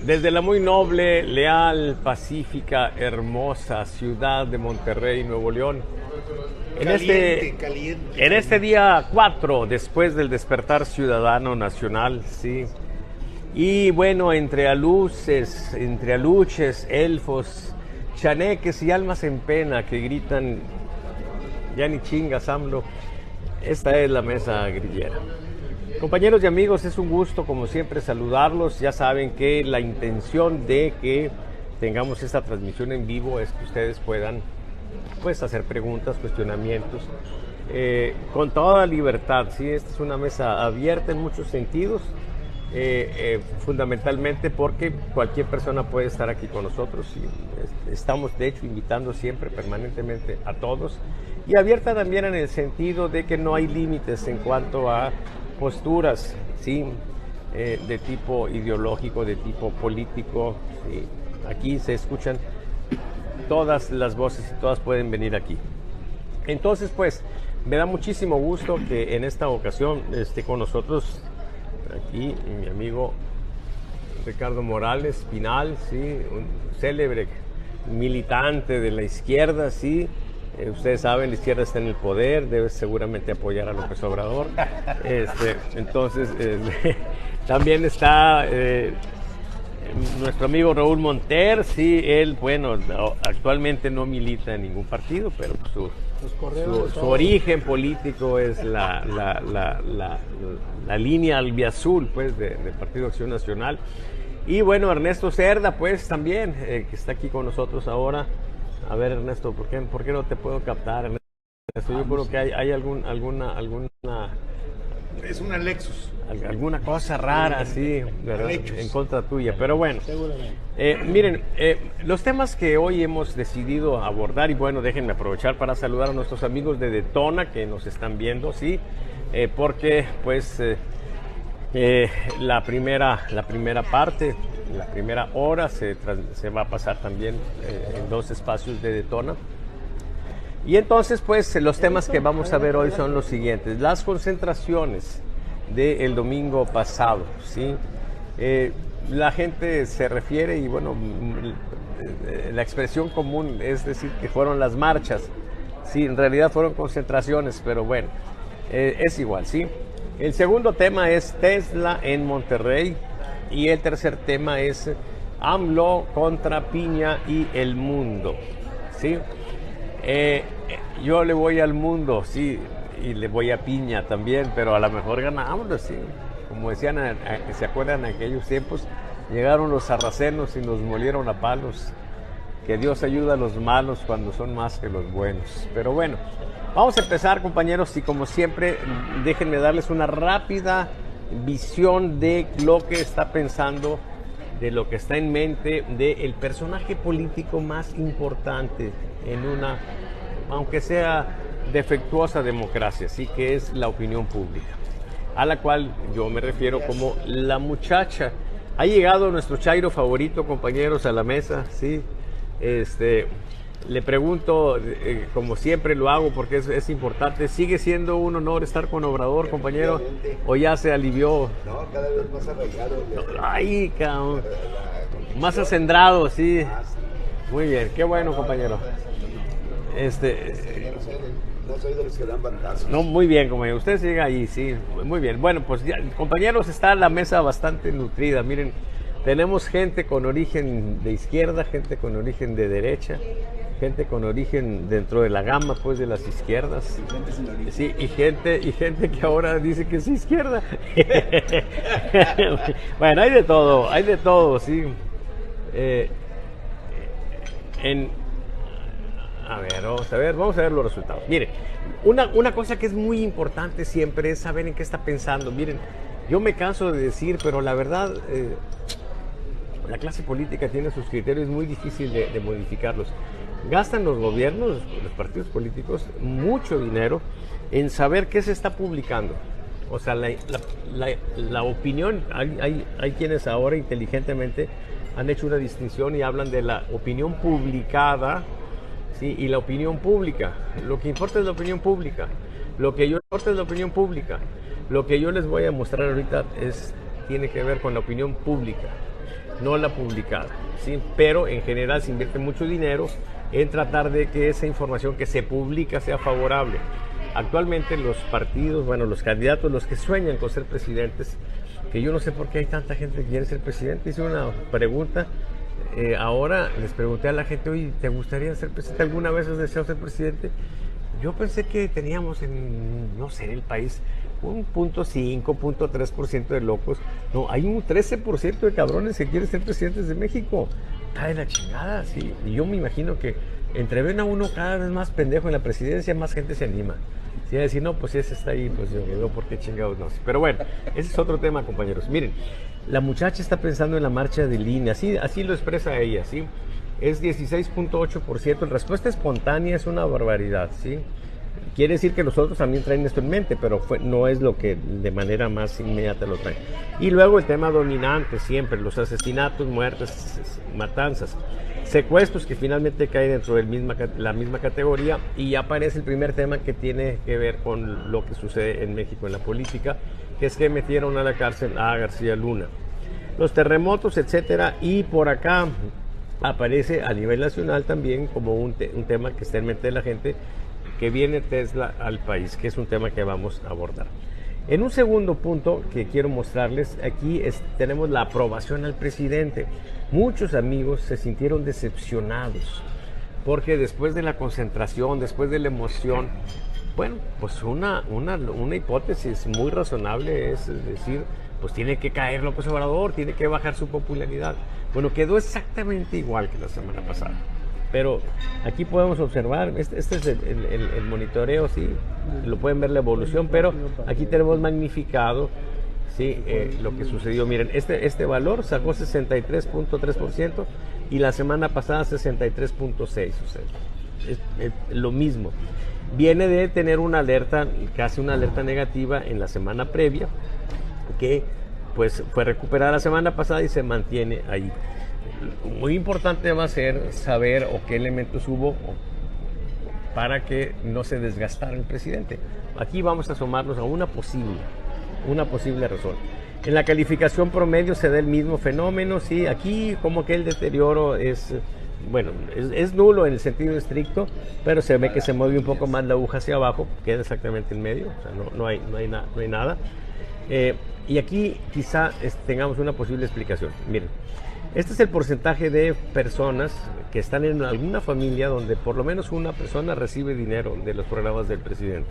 Desde la muy noble, leal, pacífica, hermosa ciudad de Monterrey, Nuevo León, Caliente, caliente. en este día 4, después del despertar ciudadano nacional, sí. Y bueno, entre aluces, entre aluches, elfos, chaneques y almas en pena que gritan, ya ni chingas, AMLO, esta es la mesa grillera. Compañeros y amigos, es un gusto como siempre saludarlos. Ya saben que la intención de que tengamos esta transmisión en vivo es que ustedes puedan pues hacer preguntas, cuestionamientos con toda libertad. ¿Sí? Esta es una mesa abierta en muchos sentidos, fundamentalmente porque cualquier persona puede estar aquí con nosotros y estamos de hecho invitando siempre permanentemente a todos, y abierta también en el sentido de que no hay límites en cuanto a posturas, ¿sí? De tipo ideológico, de tipo político. ¿Sí? Aquí se escuchan todas las voces y todas pueden venir aquí. Entonces, pues, me da muchísimo gusto que en esta ocasión esté con nosotros aquí mi amigo Ricardo Morales Pinal, ¿sí? Un célebre militante de la izquierda, ¿sí? Ustedes saben, la izquierda está en el poder, debe seguramente apoyar a López Obrador. Entonces, también está nuestro amigo Raúl Monter, sí, él, bueno, actualmente no milita en ningún partido, pero su origen político es la línea albiazul, pues, del Partido Acción Nacional. Y bueno, Ernesto Cerda, pues, también, que está aquí con nosotros ahora. A ver, Ernesto, ¿por qué no te puedo captar, Ernesto? Yo creo que hay alguna Es una Lexus. alguna cosa rara, sí, ¿verdad? En contra tuya, pero bueno. Seguramente. Miren, los temas que hoy hemos decidido abordar, y bueno, déjenme aprovechar para saludar a nuestros amigos de Detona que nos están viendo, sí, porque pues la primera parte, la primera hora se va a pasar también en dos espacios de Detona. Y entonces, pues, los temas que vamos a ver hoy son los siguientes. Las concentraciones del domingo pasado, ¿sí? La gente se refiere, y bueno, la expresión común es decir que fueron las marchas. Sí, en realidad fueron concentraciones, pero bueno, es igual, ¿sí? El segundo tema es Tesla en Monterrey. Y el tercer tema es AMLO contra Piña y el mundo, ¿sí? Yo le voy al mundo, sí, y le voy a Piña también, pero a lo mejor ganamos, sí. Como decían, ¿se acuerdan en aquellos tiempos? Llegaron los sarracenos y nos molieron a palos. Que Dios ayuda a los malos cuando son más que los buenos. Pero bueno, vamos a empezar, compañeros, y como siempre, déjenme darles una rápida visión de lo que está pensando, de lo que está en mente del personaje político más importante en una, aunque sea defectuosa democracia, sí, que es la opinión pública, a la cual yo me refiero como la muchacha. Ha llegado nuestro chairo favorito, compañeros, a la mesa, sí. Le pregunto, como siempre lo hago porque es importante, ¿sigue siendo un honor estar con Obrador, compañero? ¿O ya se alivió? No, cada vez más arraigado. Ay, cabrón. Más acendrado, sí. Muy bien, qué bueno, compañero. No soy de los que dan bandazos. No, muy bien, compañero. Usted sigue ahí, sí. Muy bien. Bueno, pues ya, compañeros, está la mesa bastante nutrida. Miren, tenemos gente con origen de izquierda, gente con origen de derecha, gente con origen dentro de la gama, pues, de las izquierdas. Sí, y gente que ahora dice que es izquierda. Bueno, hay de todo, sí. Vamos a ver los resultados. Miren, una cosa que es muy importante siempre es saber en qué está pensando. Miren, yo me canso de decir, pero la verdad, la clase política tiene sus criterios, muy difícil de modificarlos. Gastan los gobiernos, los partidos políticos, mucho dinero en saber qué se está publicando. O sea, la opinión, hay quienes ahora inteligentemente han hecho una distinción y hablan de la opinión publicada, ¿sí? Y la opinión pública. Lo que importa es la opinión pública. Lo que yo importa es la opinión pública. Lo que yo les voy a mostrar ahorita tiene que ver con la opinión pública. no la publicada, ¿sí? Pero en general se invierte mucho dinero en tratar de que esa información que se publica sea favorable. Actualmente los partidos, bueno, los candidatos, los que sueñan con ser presidentes, que yo no sé por qué hay tanta gente que quiere ser presidente. Hice una pregunta, ahora les pregunté a la gente, oye, ¿te gustaría ser presidente? ¿Alguna vez has deseado ser presidente? Yo pensé que teníamos no sé, en el país un 0.5, 0.3% de locos. No, hay un 13% de cabrones que quieren ser presidentes de México. Está de la chingada, sí. Y yo me imagino que entre ven a uno cada vez más pendejo en la presidencia, más gente se anima. Si a decir, no, pues si ese está ahí, pues yo no, ¿por qué chingados no? Pero bueno, ese es otro tema, compañeros. Miren, la muchacha está pensando en la marcha de línea, así lo expresa ella, ¿sí? Es 16.8%, en respuesta espontánea es una barbaridad, ¿sí? Quiere decir que los otros también traen esto en mente, pero no es lo que de manera más inmediata lo traen. Y luego el tema dominante siempre, los asesinatos, muertes, matanzas, secuestros que finalmente caen dentro de la misma categoría, y ya aparece el primer tema que tiene que ver con lo que sucede en México en la política, que es que metieron a la cárcel a García Luna. Los terremotos, etcétera, y por acá aparece a nivel nacional también como un tema que está en mente de la gente, que viene Tesla al país, que es un tema que vamos a abordar. En un segundo punto que quiero mostrarles, aquí tenemos la aprobación al presidente. Muchos amigos se sintieron decepcionados, porque después de la concentración, después de la emoción, bueno, pues una hipótesis muy razonable es decir, pues tiene que caer López Obrador, tiene que bajar su popularidad. Bueno, quedó exactamente igual que la semana pasada. Pero aquí podemos observar, este es el monitoreo, sí, lo pueden ver la evolución, pero aquí tenemos magnificado, sí, lo que sucedió. Miren, este valor sacó 63.3% y la semana pasada 63.6%, o sea, es lo mismo. Viene de tener una alerta, casi una alerta negativa en la semana previa, que pues fue recuperada la semana pasada y se mantiene ahí. Muy importante va a ser saber o qué elementos hubo para que no se desgastara el presidente. Aquí vamos a asomarnos a una posible razón. En la calificación promedio se da el mismo fenómeno, sí, aquí como que el deterioro es nulo en el sentido estricto, pero se ve que se mueve un poco más la aguja hacia abajo, queda exactamente en medio, o sea, no hay nada. Y aquí quizá tengamos una posible explicación. Miren, este es el porcentaje de personas que están en alguna familia donde por lo menos una persona recibe dinero de los programas del presidente.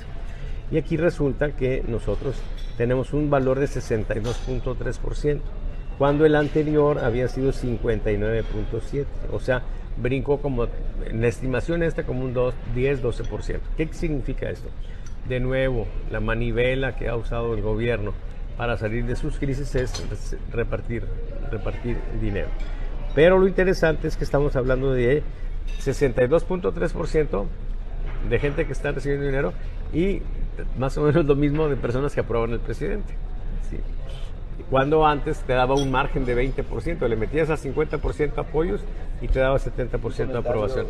Y aquí resulta que nosotros tenemos un valor de 62.3%, cuando el anterior había sido 59.7%. O sea, brincó como, en la estimación como un 10-12%. ¿Qué significa esto? De nuevo, la manivela que ha usado el gobierno para salir de sus crisis es repartir dinero. Pero lo interesante es que estamos hablando de 62.3% de gente que está recibiendo dinero y más o menos lo mismo de personas que aprueban al presidente. ¿Sí? Cuando antes te daba un margen de 20%, le metías a 50% apoyos y te daba 70% de aprobación.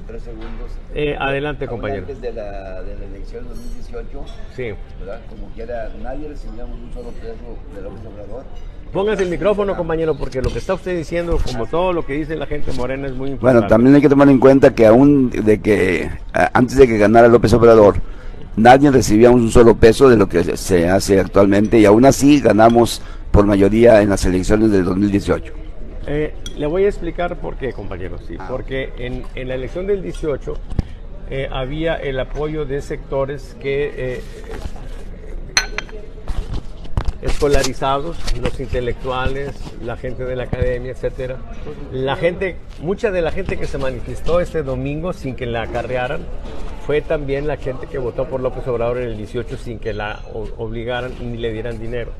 3 segundos. Adelante, compañero. Antes de la elección 2018, sí, ¿verdad? Como quiera, nadie recibíamos un solo peso de López Obrador. Póngase el micrófono, compañero, porque lo que está usted diciendo, como todo lo que dice la gente morena, es muy importante. Bueno, también hay que tomar en cuenta que antes de que ganara López Obrador, nadie recibía un solo peso de lo que se hace actualmente, y aún así ganamos por mayoría en las elecciones del 2018. Le voy a explicar por qué, compañero. Sí, porque en la elección del 18 había el apoyo de sectores que escolarizados, los intelectuales, la gente de la academia, etcétera. Mucha de la gente que se manifestó este domingo sin que la acarrearan fue también la gente que votó por López Obrador en el 18 sin que la obligaran ni le dieran dinero.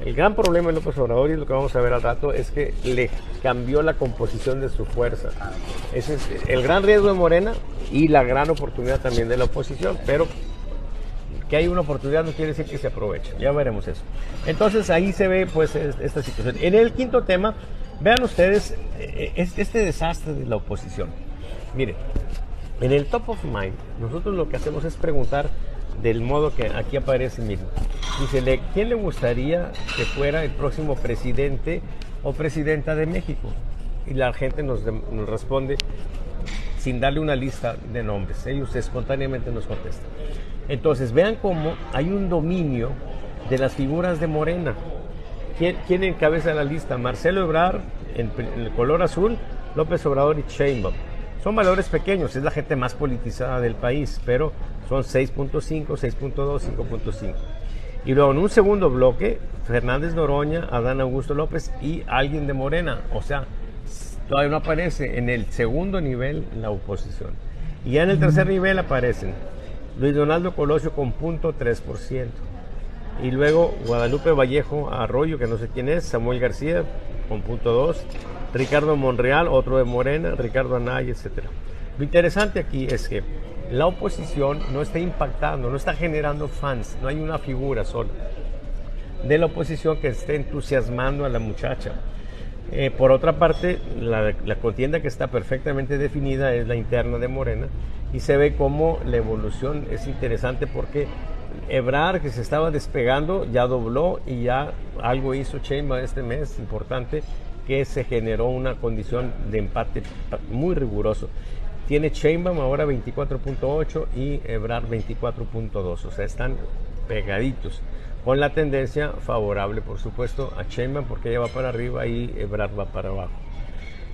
El gran problema de López Obrador, y lo que vamos a ver al rato, es que le cambió la composición de su fuerza. Ese es el gran riesgo de Morena y la gran oportunidad también de la oposición, pero que hay una oportunidad no quiere decir que se aproveche. Ya veremos eso. Entonces ahí se ve pues esta situación. En el quinto tema, vean ustedes este desastre de la oposición. Miren, en el top of mind, nosotros lo que hacemos es preguntar del modo que aquí aparece mismo. Dice, ¿quién le gustaría que fuera el próximo presidente o presidenta de México. Y la gente nos responde sin darle una lista de nombres. Ellos espontáneamente nos contestan. Entonces, vean cómo hay un dominio de las figuras de Morena. ¿Quién encabeza la lista? Marcelo Ebrard, en el color azul, López Obrador y Sheinbaum. Son valores pequeños, es la gente más politizada del país, pero son 6.5, 6.2, 5.5. Y luego en un segundo bloque, Fernández Noroña, Adán Augusto López y alguien de Morena. O sea, todavía no aparece en el segundo nivel la oposición. Y ya en el tercer nivel aparecen Luis Donaldo Colosio con 0.3%. Y luego Guadalupe Vallejo Arroyo, que no sé quién es, Samuel García con 0.2%, Ricardo Monreal, otro de Morena, Ricardo Anaya, etc. Lo interesante aquí es que la oposición no está impactando, no está generando fans, no hay una figura sola de la oposición que esté entusiasmando a la muchacha. Por otra parte, la contienda que está perfectamente definida es la interna de Morena y se ve cómo la evolución es interesante porque Ebrard, que se estaba despegando, ya dobló y ya algo hizo Sheinbaum este mes importante, que se generó una condición de empate muy riguroso. Tiene Sheinbaum ahora 24.8 y Ebrard 24.2, o sea, están pegaditos, con la tendencia favorable, por supuesto, a Sheinbaum porque ella va para arriba y Ebrard va para abajo.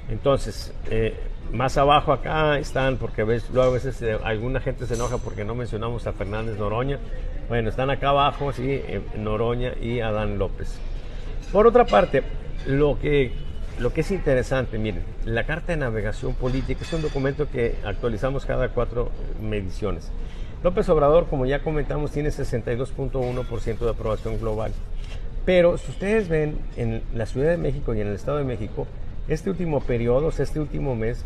Entonces, más abajo acá están, porque luego a veces alguna gente se enoja porque no mencionamos a Fernández Noroña. Bueno, están acá abajo, sí, Noroña y Adán López. Por otra parte, lo que es interesante, miren, la Carta de Navegación Política es un documento que actualizamos cada 4 mediciones. López Obrador, como ya comentamos, tiene 62.1% de aprobación global. Pero si ustedes ven en la Ciudad de México y en el Estado de México, este último periodo, este último mes,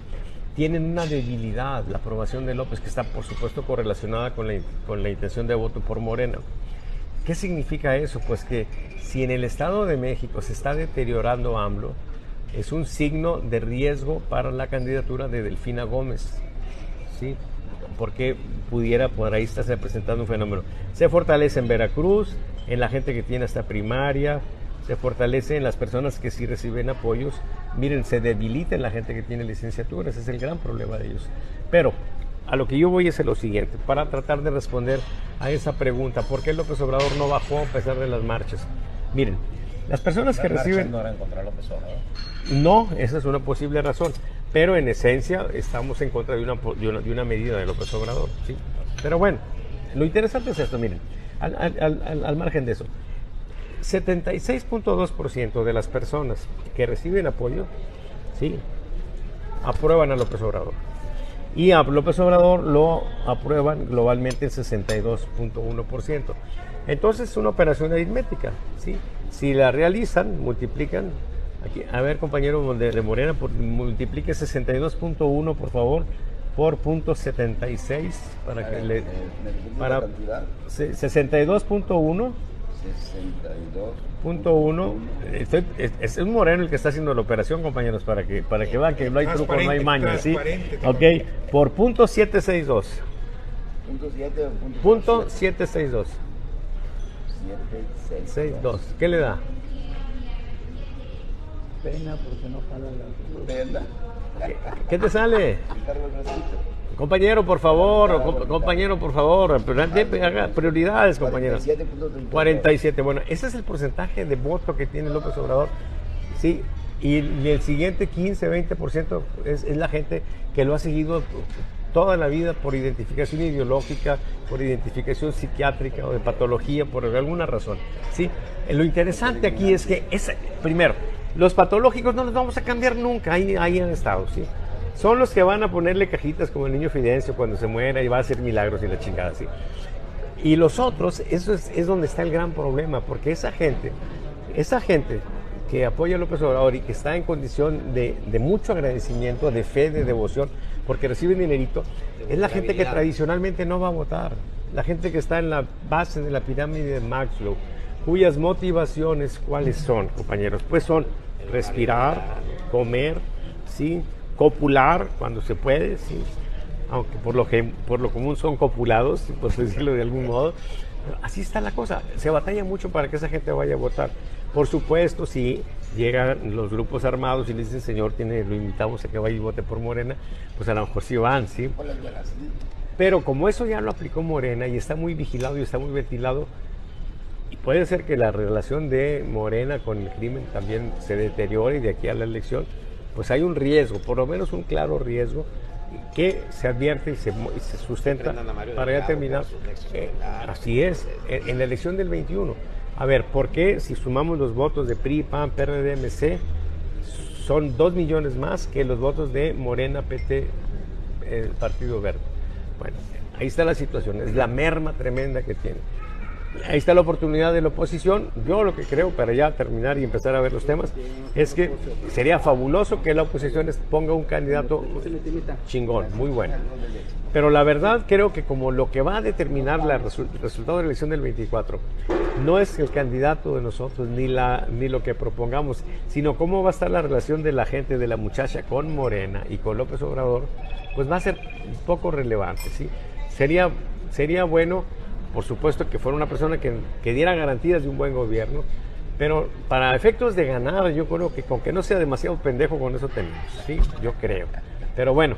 tienen una debilidad, la aprobación de López, que está por supuesto correlacionada con la intención de voto por Morena. ¿Qué significa eso? Pues que si en el Estado de México se está deteriorando AMLO, es un signo de riesgo para la candidatura de Delfina Gómez, ¿sí? Porque pudiera por ahí estarse presentando un fenómeno. Se fortalece en Veracruz, en la gente que tiene hasta primaria, se fortalece en las personas que sí reciben apoyos. Miren, se debilita en la gente que tiene licenciatura, ese es el gran problema de ellos. Pero a lo que yo voy es lo siguiente, para tratar de responder a esa pregunta, ¿por qué López Obrador no bajó a pesar de las marchas? Miren, las personas que reciben... no eran contra López Obrador. No, esa es una posible razón, pero en esencia estamos en contra de una medida de López Obrador, ¿sí? Pero bueno, lo interesante es esto, miren, al margen de eso, 76.2% de las personas que reciben apoyo, ¿sí?, aprueban a López Obrador. Y a López Obrador lo aprueban globalmente el 62.1%. Entonces es una operación aritmética, ¿sí? Si la realizan, multiplican. Aquí, a ver, compañero de Morena, multiplique 62.1, por favor, por .76 para que le... Para 62.1. 62.1. Es un Moreno el que está haciendo la operación, compañeros, para que vean que no hay truco, no hay maña, ¿sí? Ok, por .762. .762. 62. ¿Qué le da? Pena porque no jala la... ¿Qué te sale? Compañero, por favor, haga prioridades, compañero. 47, bueno, ese es el porcentaje de voto que tiene López Obrador, ¿sí? Y el siguiente 15-20% es la gente que lo ha seguido toda la vida por identificación ideológica, por identificación psiquiátrica o de patología, por alguna razón, ¿sí? Lo interesante aquí es que, primero, los patológicos no los vamos a cambiar nunca, ahí han estado, ¿sí? Son los que van a ponerle cajitas como el niño Fidencio cuando se muera y va a hacer milagros y la chingada, ¿sí? Y los otros, eso es donde está el gran problema, porque esa gente que apoya a López Obrador y que está en condición de mucho agradecimiento, de fe, de devoción, porque reciben dinerito, es la gente que tradicionalmente no va a votar, la gente que está en la base de la pirámide de Maslow, cuyas motivaciones, ¿cuáles son, compañeros? Pues son respirar, comer, ¿sí?, copular cuando se puede, ¿sí?, aunque por lo común son copulados, por decirlo de algún modo. Así está la cosa, se batalla mucho para que esa gente vaya a votar. Por supuesto, sí, llegan los grupos armados y le dicen, señor, lo invitamos a que vaya y vote por Morena, pues a lo mejor sí van, ¿sí? Pero como eso ya lo aplicó Morena y está muy vigilado y está muy ventilado, y puede ser que la relación de Morena con el crimen también se deteriore de aquí a la elección, pues hay un riesgo, por lo menos un claro riesgo, que se advierte y se sustenta para ya terminar. Así es, en la elección del 21. A ver, ¿por qué si sumamos los votos de PRI, PAN, PRD, MC, son 2 millones más que los votos de Morena, PT, el Partido Verde? Bueno, ahí está la situación, es la merma tremenda que tiene. Ahí está la oportunidad de la oposición. Yo lo que creo, para ya terminar y empezar a ver los temas, es que sería fabuloso que la oposición ponga un candidato chingón, muy bueno. Pero la verdad creo que como lo que va a determinar el resultado de la elección del 24 no es el candidato de nosotros ni lo que propongamos, sino cómo va a estar la relación de la gente, de la muchacha con Morena y con López Obrador, pues va a ser un poco relevante, ¿sí? Sería bueno, por supuesto, que fuera una persona que diera garantías de un buen gobierno, pero para efectos de ganar, yo creo que con que no sea demasiado pendejo, con eso tenemos, ¿sí? Yo creo. Pero bueno,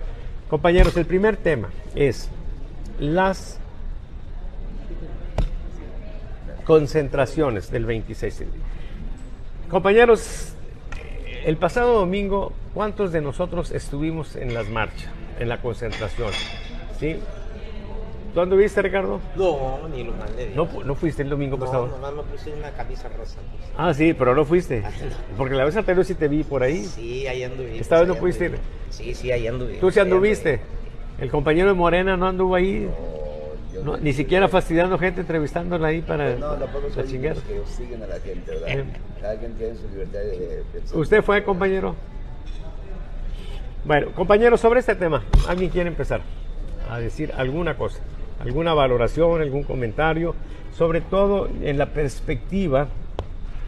compañeros, el primer tema es las concentraciones del 26. Compañeros, el pasado domingo, ¿cuántos de nosotros estuvimos en las marchas, en la concentración? ¿Sí? ¿Tú anduviste, Ricardo? No, ni lo mandé. ¿No fuiste el domingo pasado? No, nomás me puse una camisa rosa. Pues. Ah, sí, pero no fuiste. Porque la vez anterior sí te vi por ahí. Sí, ahí anduve. ¿Esta vez no pudiste ir? Sí, ahí anduve. ¿Tú sí anduviste? ¿El compañero de Morena no anduvo ahí? No, ni siquiera fastidiando gente, entrevistándola ahí para No, tampoco la soy chingada. que siguen a la gente, ¿verdad? Cada quien tiene su libertad de pensar. ¿Usted fue, compañero? Bueno, compañero, sobre este tema, ¿alguien quiere empezar a decir alguna cosa? ¿Alguna valoración, algún comentario? Sobre todo en la perspectiva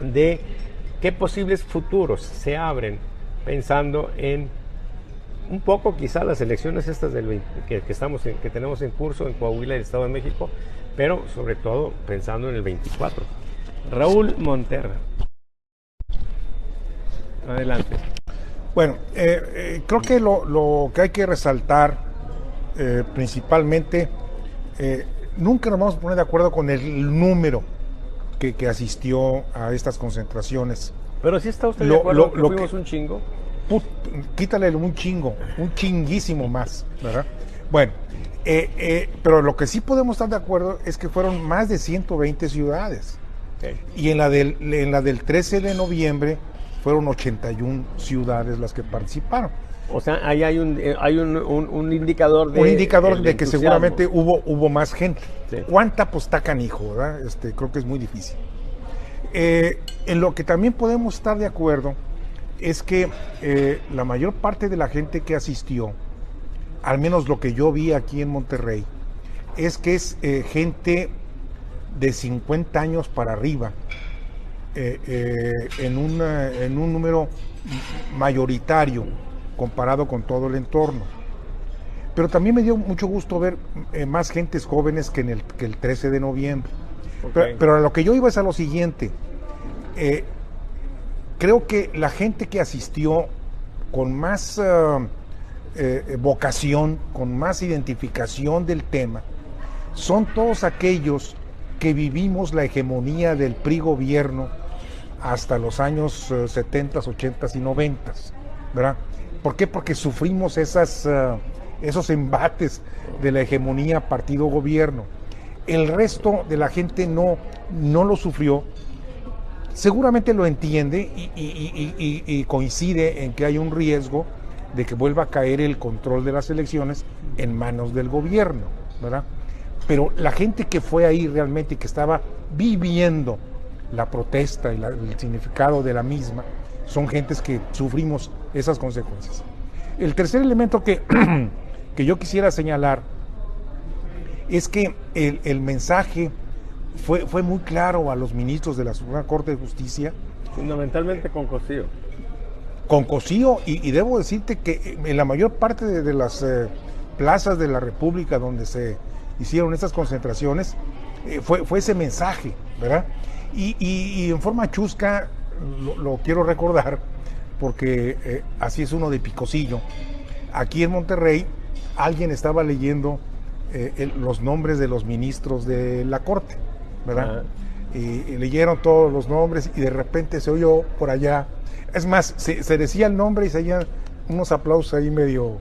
de qué posibles futuros se abren pensando en un poco quizá las elecciones estas que tenemos en curso en Coahuila y el Estado de México, pero sobre todo pensando en el 24. Raúl Monterra. Adelante. Bueno, creo que lo que hay que resaltar principalmente, nunca nos vamos a poner de acuerdo con el número que asistió a estas concentraciones. Pero sí está usted de acuerdo que fuimos un chingo. Quítale un chingo, un chinguísimo más, ¿verdad? Bueno, pero lo que sí podemos estar de acuerdo es que fueron más de 120 ciudades. Okay. Y en la del 13 de noviembre fueron 81 ciudades las que participaron. O sea, ahí hay un indicador de... Un indicador de que entusiasmo. seguramente hubo más gente. Sí. ¿Cuánta? Pues está canijo, ¿verdad? Creo que es muy difícil. En lo que también podemos estar de acuerdo es que la mayor parte de la gente que asistió, al menos lo que yo vi aquí en Monterrey, es que es gente de 50 años para arriba, en un número mayoritario comparado con todo el entorno. Pero también me dio mucho gusto ver más gentes jóvenes que el 13 de noviembre. Okay. Pero a lo que yo iba es a lo siguiente. Creo que la gente que asistió con más vocación, con más identificación del tema, son todos aquellos que vivimos la hegemonía del PRI gobierno hasta los años 70, 80 y 90, ¿verdad? ¿Por qué? Porque sufrimos esos embates de la hegemonía partido-gobierno. El resto de la gente no lo sufrió. Seguramente lo entiende y coincide en que hay un riesgo de que vuelva a caer el control de las elecciones en manos del gobierno, ¿verdad? Pero la gente que fue ahí realmente, que estaba viviendo la protesta y el significado de la misma, son gentes que sufrimos esas consecuencias. El tercer elemento que yo quisiera señalar es que el mensaje fue muy claro a los ministros de la Suprema Corte de Justicia. Fundamentalmente con Cosío. Con Cosío, y debo decirte que en la mayor parte de las plazas de la República donde se hicieron estas concentraciones, fue ese mensaje, ¿verdad? Y en forma chusca lo quiero recordar porque así es uno de picosillo. Aquí en Monterrey alguien estaba leyendo los nombres de los ministros de la Corte, ¿verdad? Y leyeron todos los nombres y de repente se oyó por allá, es más, se decía el nombre y se oían unos aplausos ahí medio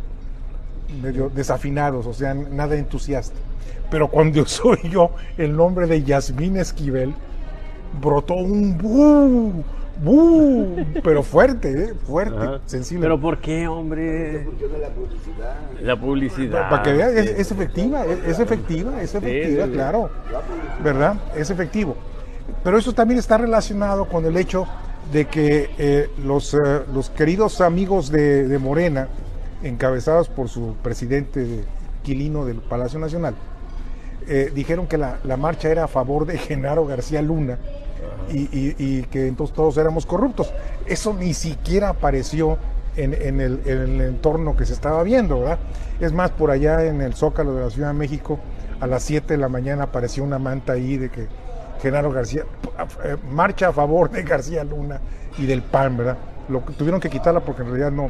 desafinados, o sea, nada entusiasta. Pero cuando soy yo el nombre de Yasmín Esquivel, brotó un ¡bú! ¡Bú! Pero fuerte, fuerte, sensible. ¿Pero por qué, hombre? Porque de la publicidad. La publicidad. Para que vean, es efectiva, es efectiva, sí. Claro, ¿verdad? Es efectivo. Pero eso también está relacionado con el hecho de que los queridos amigos de Morena, encabezados por su presidente Quilino del Palacio Nacional, dijeron que la marcha era a favor de Genaro García Luna y que entonces todos éramos corruptos. Eso ni siquiera apareció en el entorno que se estaba viendo, ¿verdad? Es más, por allá en el Zócalo de la Ciudad de México, a las 7 de la mañana apareció una manta ahí de que Genaro García, marcha a favor de García Luna y del PAN, ¿verdad? Tuvieron que quitarla porque en realidad no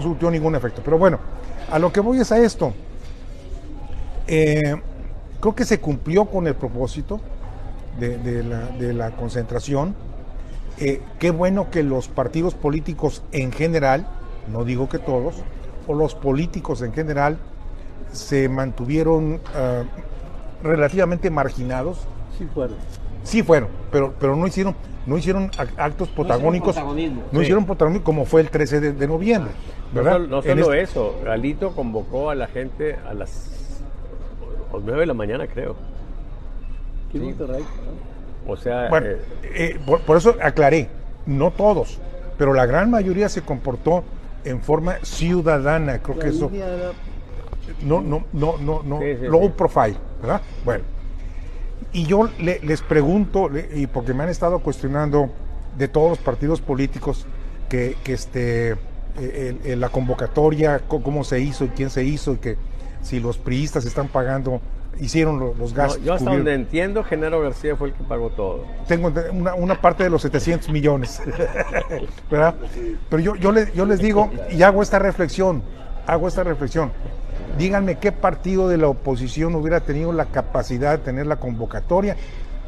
surtió ningún efecto. Pero bueno, a lo que voy es a esto. Creo que se cumplió con el propósito de la concentración. Qué bueno que los partidos políticos en general, no digo que todos, o los políticos en general se mantuvieron relativamente marginados. Sí fueron, pero no hicieron actos protagónicos. No hicieron protagonismo como fue el 13 de noviembre, ¿verdad? No solo eso, Alito convocó a la gente a las 9 de la mañana, creo. ¿Qué Monterrey? O sea, bueno, por eso aclaré, no todos, pero la gran mayoría se comportó en forma ciudadana, creo que eso. No, low profile, ¿verdad? Bueno, y yo les pregunto, y porque me han estado cuestionando de todos los partidos políticos que la convocatoria, cómo se hizo y quién se hizo, y que si los priistas están pagando, hicieron los gastos. Yo hasta donde entiendo, Genaro García fue el que pagó todo. Tengo una parte de los 700 millones, ¿verdad? Pero yo les digo, y hago esta reflexión, díganme qué partido de la oposición hubiera tenido la capacidad de tener la convocatoria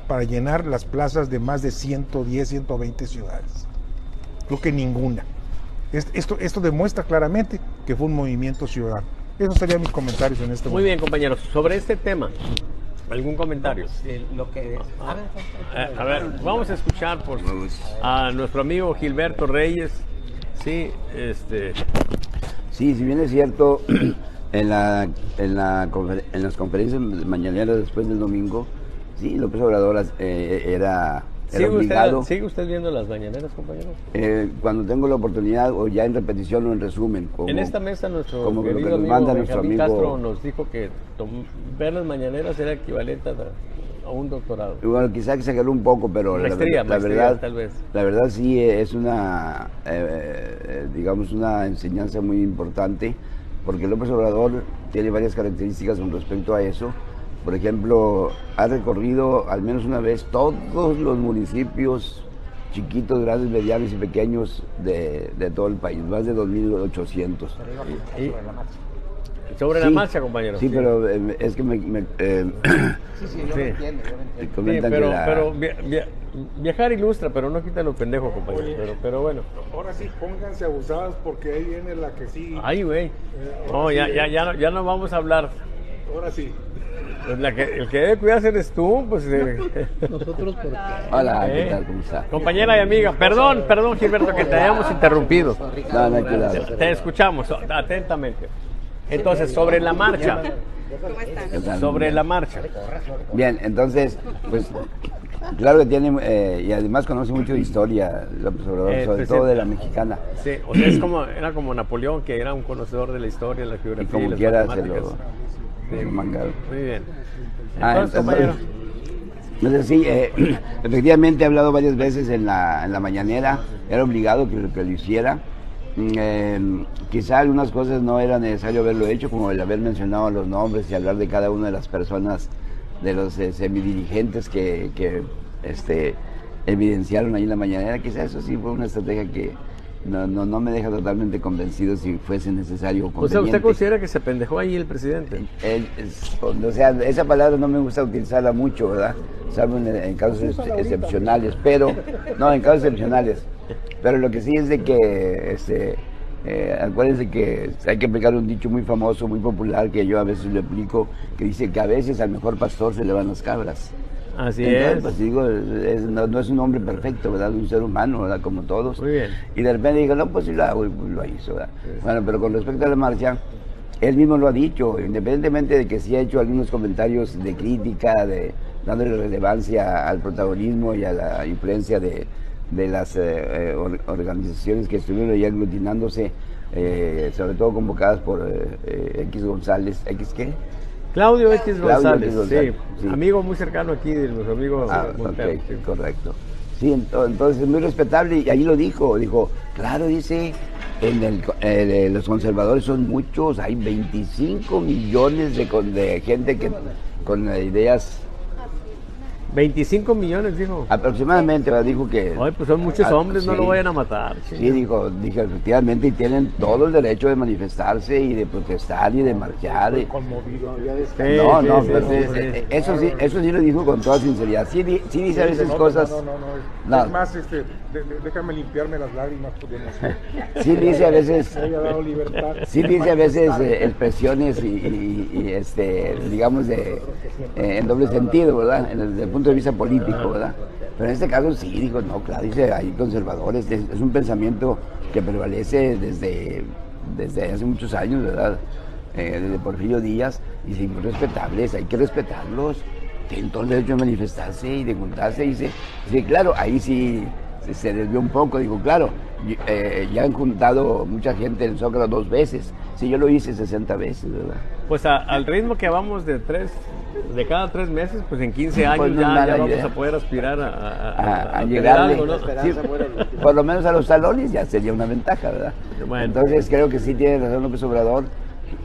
para llenar las plazas de más de 110, 120 ciudades. Creo que ninguna. Esto demuestra claramente que fue un movimiento ciudadano. Esos serían mis comentarios en este momento. Muy bien, compañeros. Sobre este tema, ¿algún comentario? A ver, vamos a escuchar a nuestro amigo Gilberto Reyes. Sí, Sí, si bien es cierto, en las conferencias mañaneras después del domingo, sí, López Obrador era obligado. ¿Sigue usted viendo las mañaneras, compañero? Cuando tengo la oportunidad, o ya en repetición o en resumen. En esta mesa nuestro como querido lo que nos manda nuestro Benjamín amigo Castro nos dijo que ver las mañaneras era equivalente a un doctorado. Bueno, quizá exageró un poco, pero maestría, verdad, tal vez. La verdad sí es una, digamos, una enseñanza muy importante, porque López Obrador tiene varias características con respecto a eso. Por ejemplo, ha recorrido al menos una vez todos los municipios chiquitos, grandes, medianos y pequeños de todo el país, más de 2.800. Sobre la marcha, compañero. Sí, pero es que yo lo entiendo. comentan pero viajar ilustra, pero no quita lo pendejo, compañero. Pero bueno. Ahora sí, pónganse abusadas porque ahí viene la que sí. Ay, güey. No, ya no vamos a hablar. Ahora sí. Pues el que debe cuidarse eres tú, pues. Nosotros, ¿por qué? Hola, ¿qué tal? ¿Cómo está? Compañera y amiga, perdón, Gilberto, que te hayamos interrumpido. No, no hay cuidado. Te escuchamos atentamente. Entonces, sobre la marcha. ¿Qué tal? Sobre la marcha. Bien, entonces, pues, claro que tiene, y además conoce mucho de historia, López Obrador, sobre todo de la mexicana. Sí, o sea, era como Napoleón, que era un conocedor de la historia, la geografía Y como las quiera matemáticas. se lo mangaron. Muy bien. Entonces, compañero. Entonces sí, efectivamente he hablado varias veces en la mañanera, era obligado que lo hiciera. Quizá algunas cosas no era necesario haberlo hecho, como el haber mencionado los nombres y hablar de cada una de las personas, de los semidirigentes que evidenciaron ahí en la mañanera. Quizás eso sí fue una estrategia que no me deja totalmente convencido si fuese necesario o O sea, conveniente. ¿usted considera que se pendejó ahí el presidente? O sea, esa palabra no me gusta utilizarla mucho, ¿verdad? Salvo en casos excepcionales, pero no, en casos excepcionales. Pero lo que sí es de que, acuérdense que hay que aplicar un dicho muy famoso, muy popular, que yo a veces le aplico, que dice que a veces al mejor pastor se le van las cabras. Así Entonces, es. pues digo, no es un hombre perfecto, ¿verdad? Un ser humano, ¿verdad? Como todos. Muy bien. Y de repente digo, no, pues sí lo hago, y pues lo hizo, ¿verdad? Bueno, pero con respecto a la marcha, él mismo lo ha dicho, independientemente de que sí ha hecho algunos comentarios de crítica, dándole relevancia al protagonismo y a la influencia de las organizaciones que estuvieron ahí aglutinándose, sobre todo convocadas por X González. ¿X qué? Claudio X González, X González, sí. sí. Amigo muy cercano aquí de nuestro amigo Montero. Ok, Sí. correcto. Sí, entonces muy respetable, y ahí lo dijo, claro, dice, los conservadores son muchos, hay 25 millones de gente que con ideas 25 millones, dijo. aproximadamente, ¿verdad? Dijo que... Ay, pues son muchos hombres, no sí. lo vayan a matar. Sí, dijo efectivamente, y tienen todo el derecho de manifestarse y de protestar y de marchar. Conmovido, ya Sí, No, sí, pero sí. eso sí lo dijo con toda sinceridad. Sí dice a veces cosas... No. Es más, déjame limpiarme las lágrimas de emoción. Sí dice a veces... Me haya dado libertad. Sí dice a veces expresiones digamos, en doble sentido, ¿verdad? Desde el punto de vista político, ¿verdad? Pero en este caso sí, dijo, no, claro, dice, hay conservadores, es un pensamiento que prevalece desde hace muchos años, ¿verdad? Desde Porfirio Díaz, y sí, muy respetables, hay que respetarlos, tienen todo el derecho de manifestarse y de juntarse, y sí, claro, ahí sí se desvió un poco, digo, claro, ya han juntado mucha gente en el Zócalo 2 veces, sí, yo lo hice 60 veces, ¿verdad? Pues al ritmo que vamos de cada 3 meses, pues en 15 años Pues no es ya mala vamos idea. a poder aspirar a tener llegarle. algo, ¿no? Sí, por lo menos a los talones ya sería una ventaja, ¿verdad? Bueno. Entonces creo que sí tiene razón López Obrador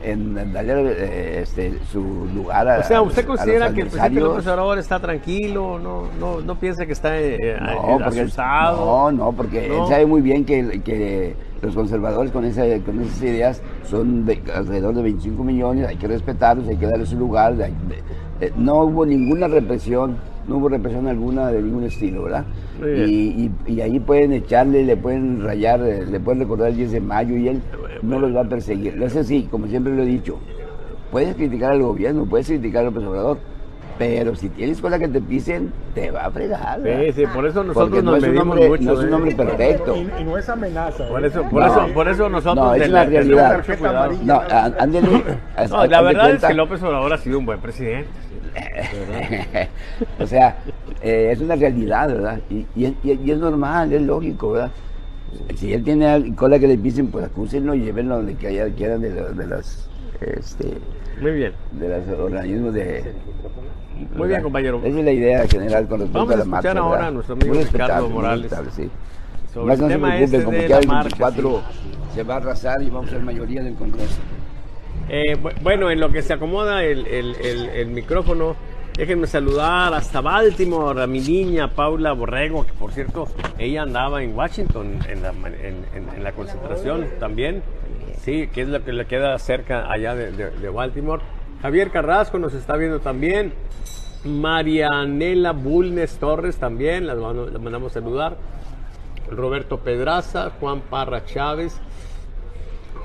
en darle su lugar a O sea, ¿usted a considera los que el presidente adversarios? López Obrador está tranquilo? ¿No piensa que está No, porque asustado? porque No. él sabe muy bien que los conservadores con esas ideas son alrededor de 25 millones, hay que respetarlos, hay que darles su lugar. No hubo ninguna represión, no hubo represión alguna de ningún estilo, ¿verdad? Y ahí pueden echarle, le pueden rayar, le pueden recordar el 10 de mayo y él no los va a perseguir. Es así, como siempre lo he dicho, puedes criticar al gobierno, puedes criticar al López Obrador, pero si tienes cola que te pisen, te va a fregar. Sí, sí, por eso nosotros Porque nos medimos mucho. no es un hombre perfecto. Y no es amenaza. Por eso, No. por eso nosotros No, es le- una le realidad. tenemos mucho cuidado. No, ándele. No, la verdad es que López Obrador ha sido un buen presidente. O sea, es una realidad, ¿verdad? Y es normal, es lógico, ¿verdad? Si él tiene cola que le pisen, pues acúsenlo y llévenlo donde quieran de los Muy bien. organismos de... Muy bien, compañero. Esa es la idea general con respecto Vamos a la a marcha. escuchar ahora ¿verdad? a nuestro amigo Muy Ricardo respetable, muy Morales. respetable, sí. Sobre Más el no se tema preocupen, este como de quiera la el marcha. 24 se va a arrasar y vamos a ser mayoría en el Congreso. Bueno, en lo que se acomoda el micrófono, déjenme saludar hasta Baltimore a mi niña Paula Borrego, que por cierto, ella andaba en Washington en la concentración también, sí, que es lo que le queda cerca allá de Baltimore. Javier Carrasco nos está viendo también, Marianela Bulnes Torres también, la mandamos saludar, Roberto Pedraza, Juan Parra Chávez,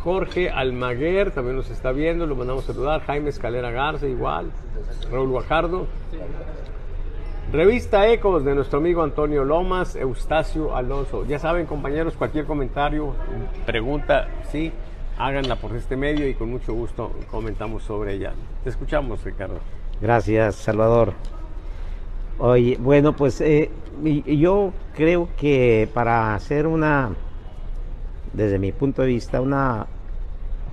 Jorge Almaguer también nos está viendo, lo mandamos saludar, Jaime Escalera Garza igual, Raúl Guajardo, Revista Ecos de nuestro amigo Antonio Lomas, Eustacio Alonso. Ya saben, compañeros, cualquier comentario, pregunta, sí, háganla por este medio y con mucho gusto comentamos sobre ella. Te escuchamos, Ricardo. Gracias, Salvador. Oye, bueno, pues yo creo que para hacer desde mi punto de vista, una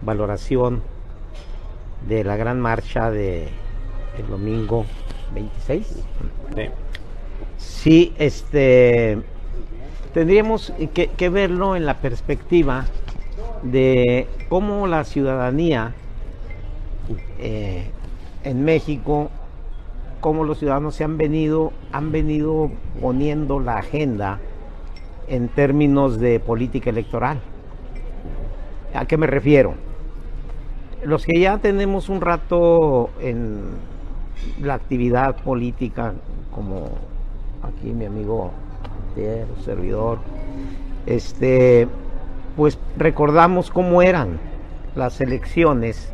valoración de la gran marcha del domingo 26. Sí, tendríamos que verlo en la perspectiva de cómo la ciudadanía en México cómo los ciudadanos han venido poniendo la agenda en términos de política electoral. ¿A qué me refiero? Los que ya tenemos un rato en la actividad política, como aquí mi amigo Antier, servidor, pues recordamos cómo eran las elecciones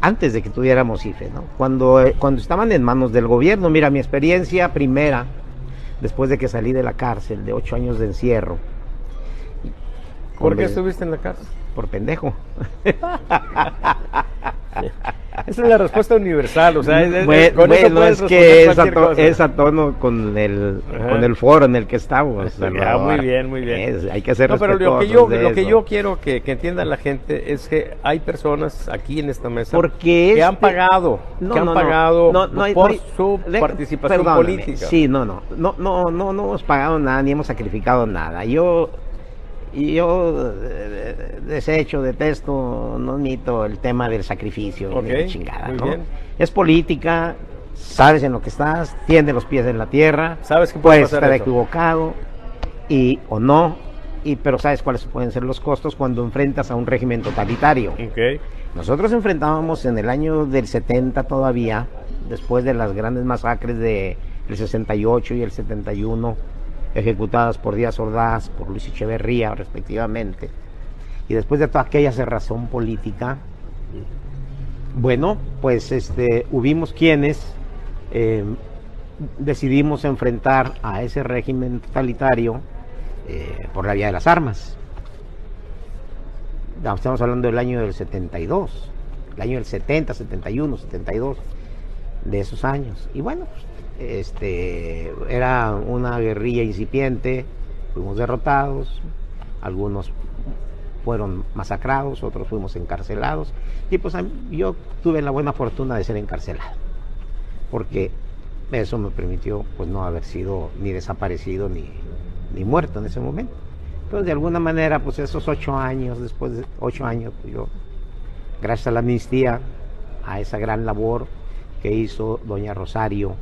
antes de que tuviéramos IFE, ¿no? Cuando estaban en manos del gobierno. Mira, mi experiencia primera, después de que salí de la cárcel, de 8 años de encierro. ¿Por qué estuviste en la cárcel? Por pendejo. Esa es la respuesta universal, o sea, es a tono con el foro en el que estamos. Muy bien, muy bien. Hay que ser pero respetuosos lo que yo quiero que entienda la gente es que hay personas aquí en esta mesa que han pagado, por su participación política. Sí, no hemos pagado nada, ni hemos sacrificado nada. Yo desecho, detesto, no admito el tema del sacrificio, ni de chingada, ¿no? Bien. Es política, sabes en lo que estás, tienes los pies en la tierra, sabes que puedes estar equivocado o no, pero sabes cuáles pueden ser los costos cuando enfrentas a un régimen totalitario. Okay. Nosotros enfrentábamos en el año del 70 todavía, después de las grandes masacres del 68 y el 71, ejecutadas por Díaz Ordaz, por Luis Echeverría, respectivamente, y después de toda aquella cerrazón política, bueno, pues hubimos quienes decidimos enfrentar a ese régimen totalitario por la vía de las armas. Estamos hablando del año del 72, el año del 70, 71, 72, de esos años. Y bueno, era una guerrilla incipiente, fuimos derrotados, algunos fueron masacrados, otros fuimos encarcelados, y pues yo tuve la buena fortuna de ser encarcelado, porque eso me permitió pues no haber sido ni desaparecido ni muerto en ese momento. Entonces de alguna manera pues esos 8 años, después de 8 años, pues yo, gracias a la amnistía, a esa gran labor que hizo doña Rosario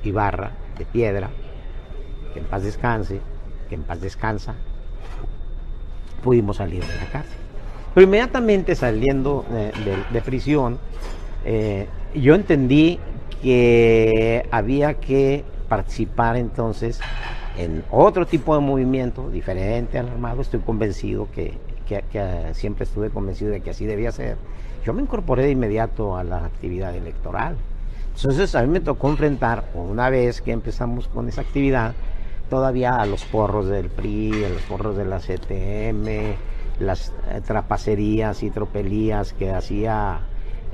Ibarra de Piedra, que en paz descanse, que en paz descansa, pudimos salir de la cárcel. Pero inmediatamente saliendo de prisión, yo entendí que había que participar entonces en otro tipo de movimiento diferente al armado. Estoy convencido que siempre estuve convencido de que así debía ser. Yo me incorporé de inmediato a la actividad electoral. Entonces a mí me tocó enfrentar, una vez que empezamos con esa actividad, todavía a los porros del PRI, a los porros de la CTM, las trapacerías y tropelías que hacía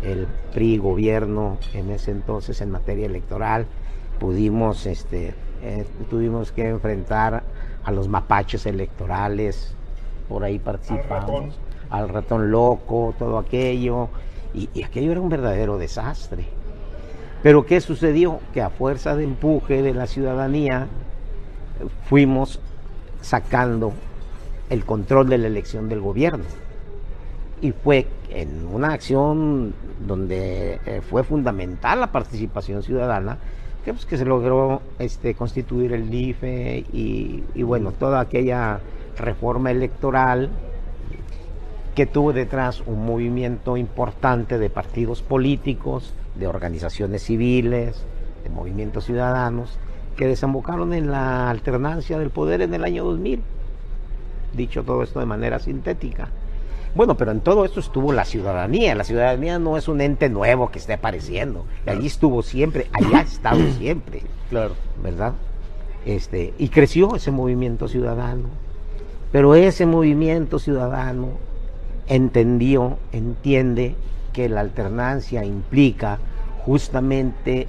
el PRI gobierno en ese entonces en materia electoral. Tuvimos que enfrentar a los mapaches electorales, por ahí participamos, al ratón loco, todo aquello, y aquello era un verdadero desastre. Pero ¿qué sucedió? Que a fuerza de empuje de la ciudadanía fuimos sacando el control de la elección del gobierno. Y fue en una acción donde fue fundamental la participación ciudadana que se logró constituir el IFE y bueno, toda aquella reforma electoral que tuvo detrás un movimiento importante de partidos políticos, de organizaciones civiles, de movimientos ciudadanos, que desembocaron en la alternancia del poder en el año 2000. Dicho todo esto de manera sintética. Bueno, pero en todo esto estuvo la ciudadanía. La ciudadanía no es un ente nuevo que esté apareciendo. Allí estuvo siempre, allá ha estado siempre. Claro. ¿Verdad? Y creció ese movimiento ciudadano. Pero ese movimiento ciudadano entiende que la alternancia implica justamente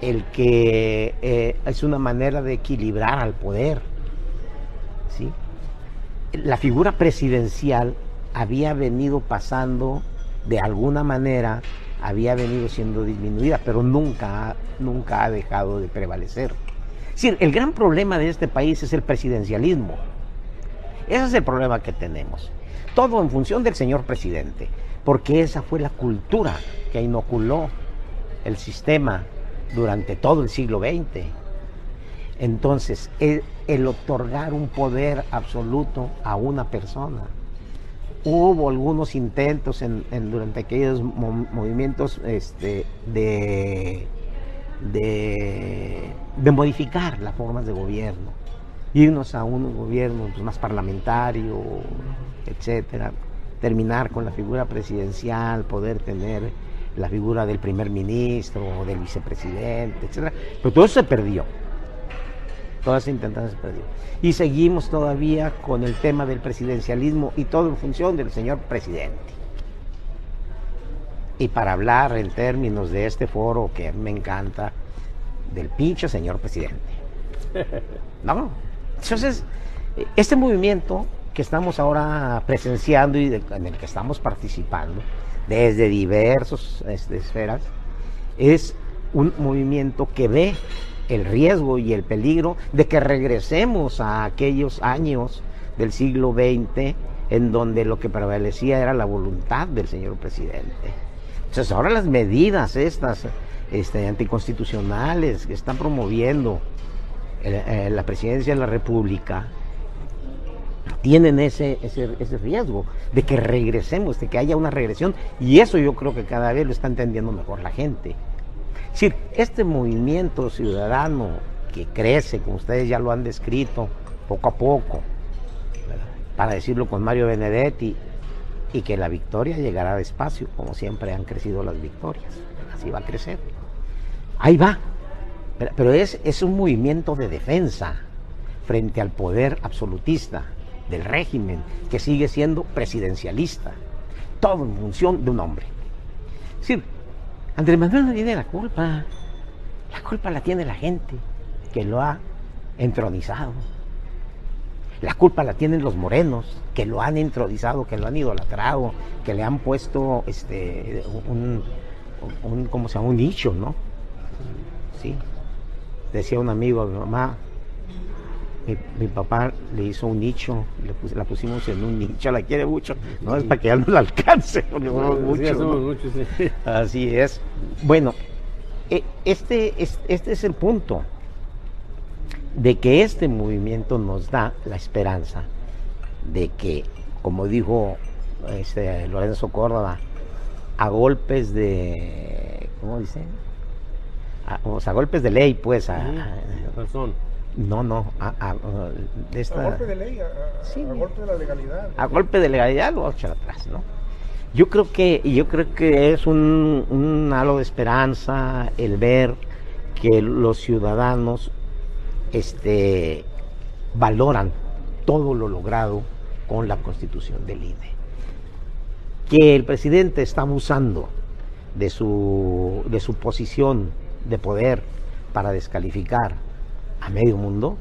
el que es una manera de equilibrar al poder, ¿sí? La figura presidencial había venido pasando de alguna manera, había venido siendo disminuida, pero nunca ha dejado de prevalecer. Es decir, el gran problema de este país es el presidencialismo. Ese es el problema que tenemos. Todo en función del señor presidente, porque esa fue la cultura que inoculó el sistema durante todo el siglo XX. Entonces, el otorgar un poder absoluto a una persona. Hubo algunos intentos durante aquellos movimientos de modificar las formas de gobierno, irnos a un gobierno pues, más parlamentario, etcétera, terminar con la figura presidencial, poder tener la figura del primer ministro, del vicepresidente, etcétera. Pero todo eso se perdió. Todas esas intentadas se perdió. Y seguimos todavía con el tema del presidencialismo y todo en función del señor presidente. Y para hablar en términos de este foro que me encanta, del pinche señor presidente. ¿No? Entonces, este movimiento que estamos ahora presenciando y en el que estamos participando, desde diversas esferas, es un movimiento que ve el riesgo y el peligro de que regresemos a aquellos años del siglo XX en donde lo que prevalecía era la voluntad del señor presidente. Entonces ahora las medidas estas anticonstitucionales que están promoviendo la presidencia de la República tienen ese riesgo de que regresemos, de que haya una regresión, y eso yo creo que cada vez lo está entendiendo mejor la gente. Es decir, este movimiento ciudadano que crece, como ustedes ya lo han descrito, poco a poco, ¿verdad?, para decirlo con Mario Benedetti, y que la victoria llegará despacio, como siempre han crecido las victorias, así va a crecer. Ahí va, pero es un movimiento de defensa frente al poder absolutista del régimen, que sigue siendo presidencialista, todo en función de un hombre. Es decir, Andrés Manuel no tiene la culpa la tiene la gente que lo ha entronizado. La culpa la tienen los morenos, que lo han entronizado, que lo han idolatrado, que le han puesto un nicho, ¿no? Sí. Decía un amigo a mi mamá, mi papá le hizo un nicho, la pusimos en un nicho, la quiere mucho, no es para que ya no la alcance, porque somos muchos, ¿no? Sí. Así es. Bueno, este es el punto, de que este movimiento nos da la esperanza de que, como dijo Lorenzo Córdoba, a golpes de, ¿cómo dice? A golpes de ley, pues, razón. No, A golpe de ley, sí, a golpe de la legalidad. A golpe de legalidad lo voy a echar atrás, ¿no? Yo creo que es un halo de esperanza el ver que los ciudadanos valoran todo lo logrado con la constitución del INE. Que el presidente está abusando de su posición de poder para descalificar a medio mundo,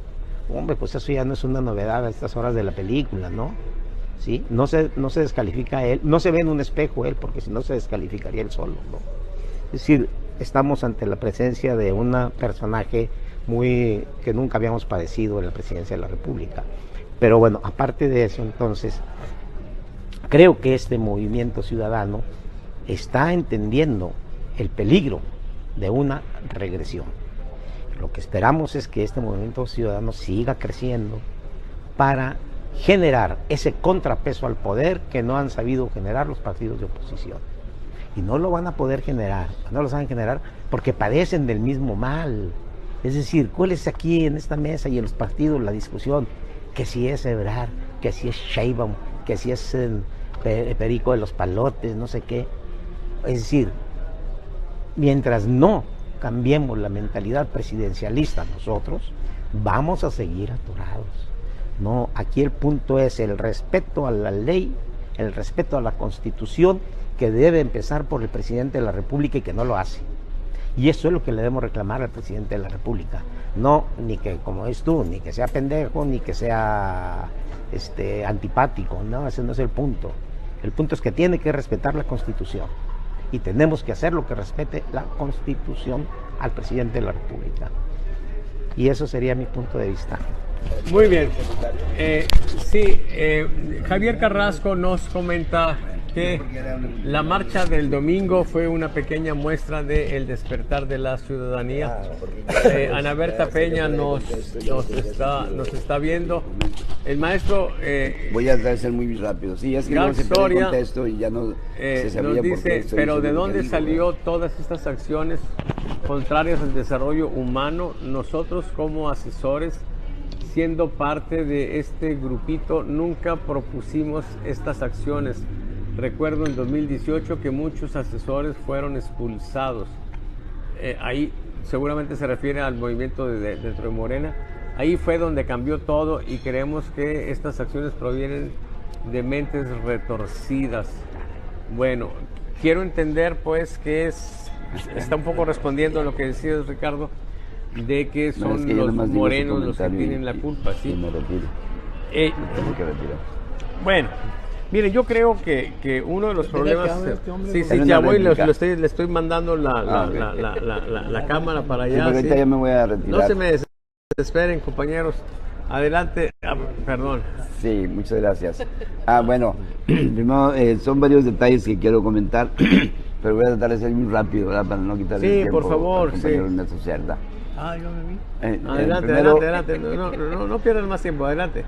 hombre, pues eso ya no es una novedad a estas horas de la película, ¿no? ¿Sí? No se descalifica él, no se ve en un espejo él, porque si no se descalificaría él solo, ¿no? Es decir, estamos ante la presencia de un personaje que nunca habíamos padecido en la presidencia de la República. Pero bueno, aparte de eso, entonces, creo que este movimiento ciudadano está entendiendo el peligro de una regresión. Lo que esperamos es que este movimiento ciudadano siga creciendo para generar ese contrapeso al poder que no han sabido generar los partidos de oposición. Y no lo van a poder generar, no lo saben generar porque padecen del mismo mal. Es decir, ¿cuál es aquí en esta mesa y en los partidos la discusión? Que si es Ebrard, que si es Sheinbaum, que si es Perico de los Palotes, no sé qué. Es decir, mientras no cambiemos la mentalidad presidencialista nosotros, vamos a seguir atorados. No, aquí el punto es el respeto a la ley, el respeto a la Constitución, que debe empezar por el presidente de la República y que no lo hace. Y eso es lo que le debemos reclamar al presidente de la República. No, ni que, como es tú, ni que sea pendejo, ni que sea antipático. No, ese no es el punto. El punto es que tiene que respetar la Constitución. Y tenemos que hacer lo que respete la Constitución al presidente de la República. Y eso sería mi punto de vista. Muy bien. Javier Carrasco nos comenta que la marcha del domingo fue una pequeña muestra del despertar de la ciudadanía. Ana Berta Peña nos está viendo. El maestro voy a ser muy rápido. Sí, es que no se pone el contexto y ya no se sabía nos por dice, qué. pero ¿de dónde salió todas estas acciones contrarias al desarrollo humano? Nosotros como asesores, siendo parte de este grupito, nunca propusimos estas acciones. Recuerdo en 2018 que muchos asesores fueron expulsados. Ahí seguramente se refiere al movimiento dentro de Morena. Ahí fue donde cambió todo y creemos que estas acciones provienen de mentes retorcidas. Bueno, quiero entender pues que está un poco respondiendo a lo que decías, Ricardo, de que son los morenos los que tienen la culpa, ¿sí? Me retiro. Tengo que retirar. Bueno, mire, yo creo que uno de los problemas... Sí, Hay ya una voy, le réplica. estoy mandando la cámara para Sí, allá. porque ahorita sí. ya me voy a retirar. No se me desesperen, compañeros. Adelante. Perdón. Sí, muchas gracias. Bueno, primero son varios detalles que quiero comentar, pero voy a tratar de ser muy rápido, ¿verdad? Para no quitarle Sí, el tiempo por favor, al compañero sí. Ernesto Cerda. Yo me vi. Adelante, primero, adelante. No pierdan más tiempo. Adelante.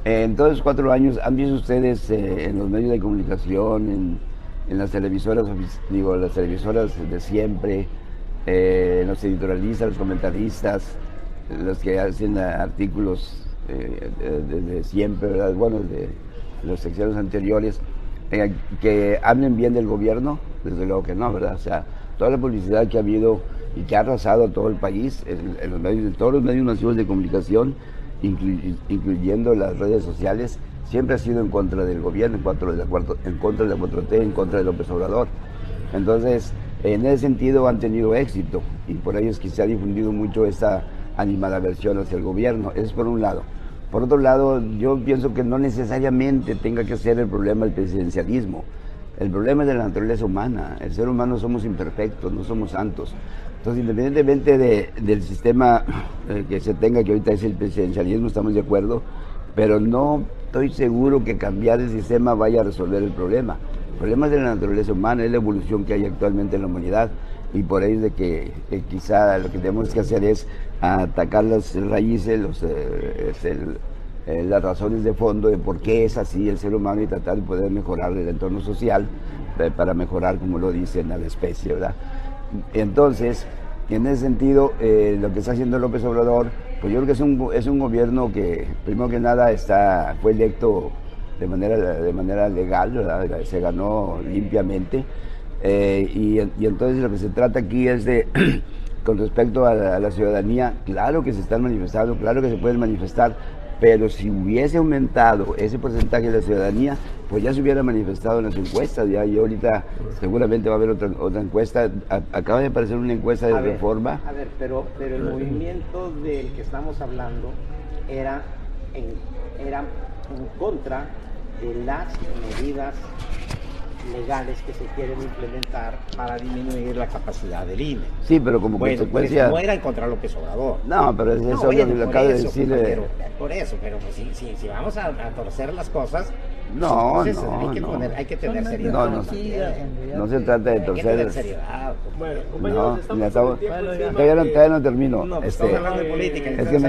En todos los 4 años, ¿han visto ustedes en los medios de comunicación, en las televisoras, las televisoras de siempre, los editorialistas, los comentaristas, los que hacen artículos desde siempre, ¿verdad? Bueno, de los secciones anteriores, que hablen bien del gobierno? Desde luego que no, ¿verdad? O sea, toda la publicidad que ha habido y que ha arrasado a todo el país, en los medios, todos los medios masivos de comunicación, incluyendo las redes sociales, siempre ha sido en contra del gobierno, en contra de la 4T, en contra de López Obrador. Entonces, en ese sentido han tenido éxito y por ello es que se ha difundido mucho esta animadversión hacia el gobierno. Eso es por un lado. Por otro lado, yo pienso que no necesariamente tenga que ser el problema el presidencialismo. El problema es de la naturaleza humana. El ser humano somos imperfectos, no somos santos. Entonces, independientemente del sistema que se tenga, que ahorita es el presidencialismo, estamos de acuerdo, pero no estoy seguro que cambiar el sistema vaya a resolver el problema. El problema es de la naturaleza humana, es la evolución que hay actualmente en la humanidad, y por ello es de que quizá lo que tenemos que hacer es atacar las raíces, las razones de fondo de por qué es así el ser humano y tratar de poder mejorar el entorno social para mejorar, como lo dicen, a la especie, ¿verdad? Entonces, en ese sentido, lo que está haciendo López Obrador, pues yo creo que es un gobierno que, primero que nada, fue electo de manera legal, ¿verdad? Se ganó limpiamente, y entonces lo que se trata aquí es de, con respecto a la ciudadanía, claro que se están manifestando, claro que se pueden manifestar, pero si hubiese aumentado ese porcentaje de la ciudadanía, pues ya se hubiera manifestado en las encuestas, ya, y ahorita seguramente va a haber otra encuesta. Acaba de aparecer una encuesta de Reforma. Pero el movimiento del que estamos hablando era en contra de las medidas legales que se quieren implementar para disminuir la capacidad del INE. Sí, pero como consecuencia... no era en contra de López Obrador. No, pero es eso lo que le acabo de decir. Por eso, pero pues, si vamos a torcer las cosas, no, entonces no. Hay que tener seriedad. No se trata de torcer. Hay que tener seriedad. Bueno, compañeros, todavía no termino. No, estamos hablando de política, es que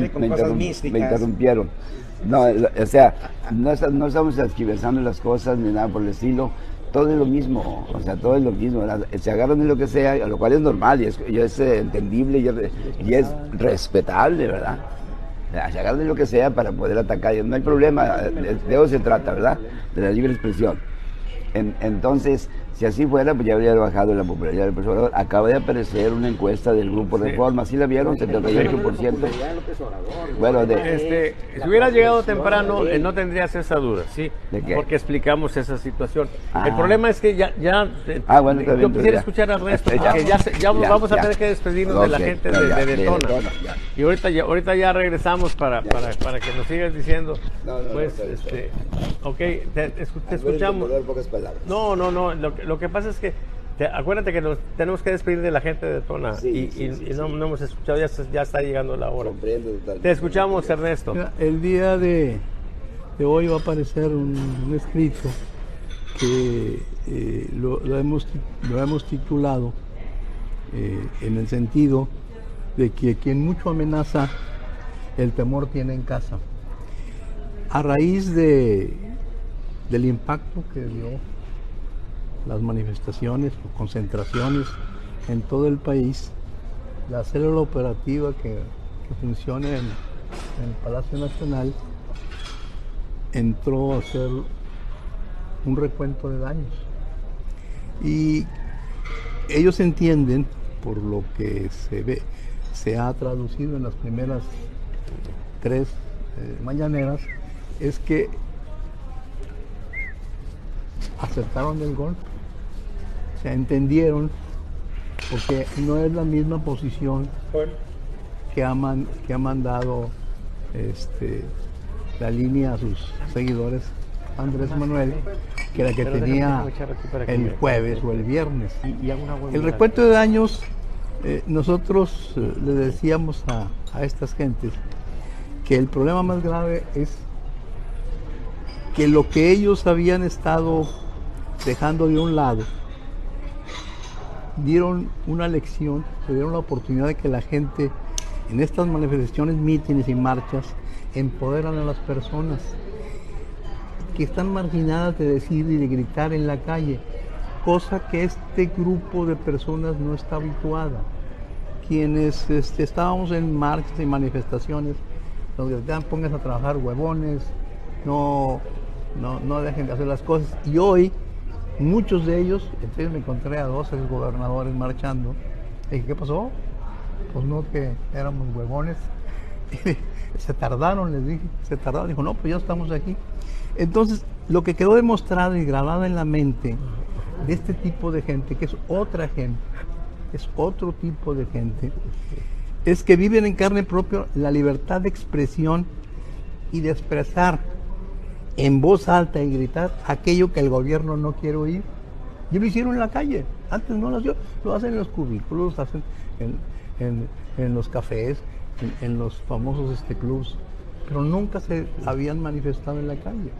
me interrumpieron. No, o sea, no estamos tergiversando las cosas ni nada por el estilo. Todo es lo mismo, o sea, todo es lo mismo, ¿verdad? Se agarran de lo que sea, lo cual es normal y es entendible y es respetable, ¿verdad? Se agarran de lo que sea para poder atacar, no hay problema, de eso se trata, ¿verdad? De la libre expresión. Entonces, si así fuera, pues ya habría bajado la popularidad del profesor. Acaba de aparecer una encuesta del Grupo Reforma, ¿sí la vieron? 78%. Bueno, si hubieras llegado temprano, no tendrías esa duda, ¿sí? ¿De qué? Porque explicamos esa situación. El problema es que bueno, yo quisiera escuchar al resto, porque ya vamos a tener que despedirnos de la gente de Detona. Y ahorita ya regresamos para que nos sigas diciendo, ok, te escuchamos. No, lo que pasa es que acuérdate que nos tenemos que despedir de la gente de Detona y no hemos escuchado, ya está llegando la hora. Te escuchamos, Ernesto. Mira, el día de hoy va a aparecer un escrito que lo hemos titulado en el sentido de que quien mucho amenaza, el temor tiene en casa. A raíz del impacto que dio las manifestaciones o concentraciones en todo el país, la célula operativa que funciona en el Palacio Nacional entró a hacer un recuento de daños. Y ellos entienden, por lo que se ha traducido en las primeras 3 mañaneras, es que aceptaron el golpe. O sea, entendieron, porque no es la misma posición que ha mandado la línea a sus seguidores Andrés Manuel, que la que tenía el jueves o el viernes. El recuento de daños, nosotros le decíamos a estas gentes que el problema más grave es que lo que ellos habían estado dejando de un lado, dieron una lección, se dieron la oportunidad de que la gente en estas manifestaciones, mítines y marchas empoderan a las personas que están marginadas de decir y de gritar en la calle, cosa que este grupo de personas no está habituada. Quienes estábamos en marchas y manifestaciones, nos gritaban, pónganse a trabajar, huevones, no dejen de hacer las cosas. Y hoy, muchos de ellos, entonces me encontré a 2 exgobernadores marchando. Y dije, ¿qué pasó? Pues no, que éramos huevones. Se tardaron, les dije, se tardaron. Dijo, no, pues ya estamos aquí. Entonces, lo que quedó demostrado y grabado en la mente de este tipo de gente, que es otra gente, es otro tipo de gente, es que viven en carne propia la libertad de expresión y de expresar en voz alta y gritar aquello que el gobierno no quiere oír. Y lo hicieron en la calle, antes no lo hacían, lo hacen en los cubículos, lo hacen en los cafés, en los famosos clubs, pero nunca se habían manifestado en la calle.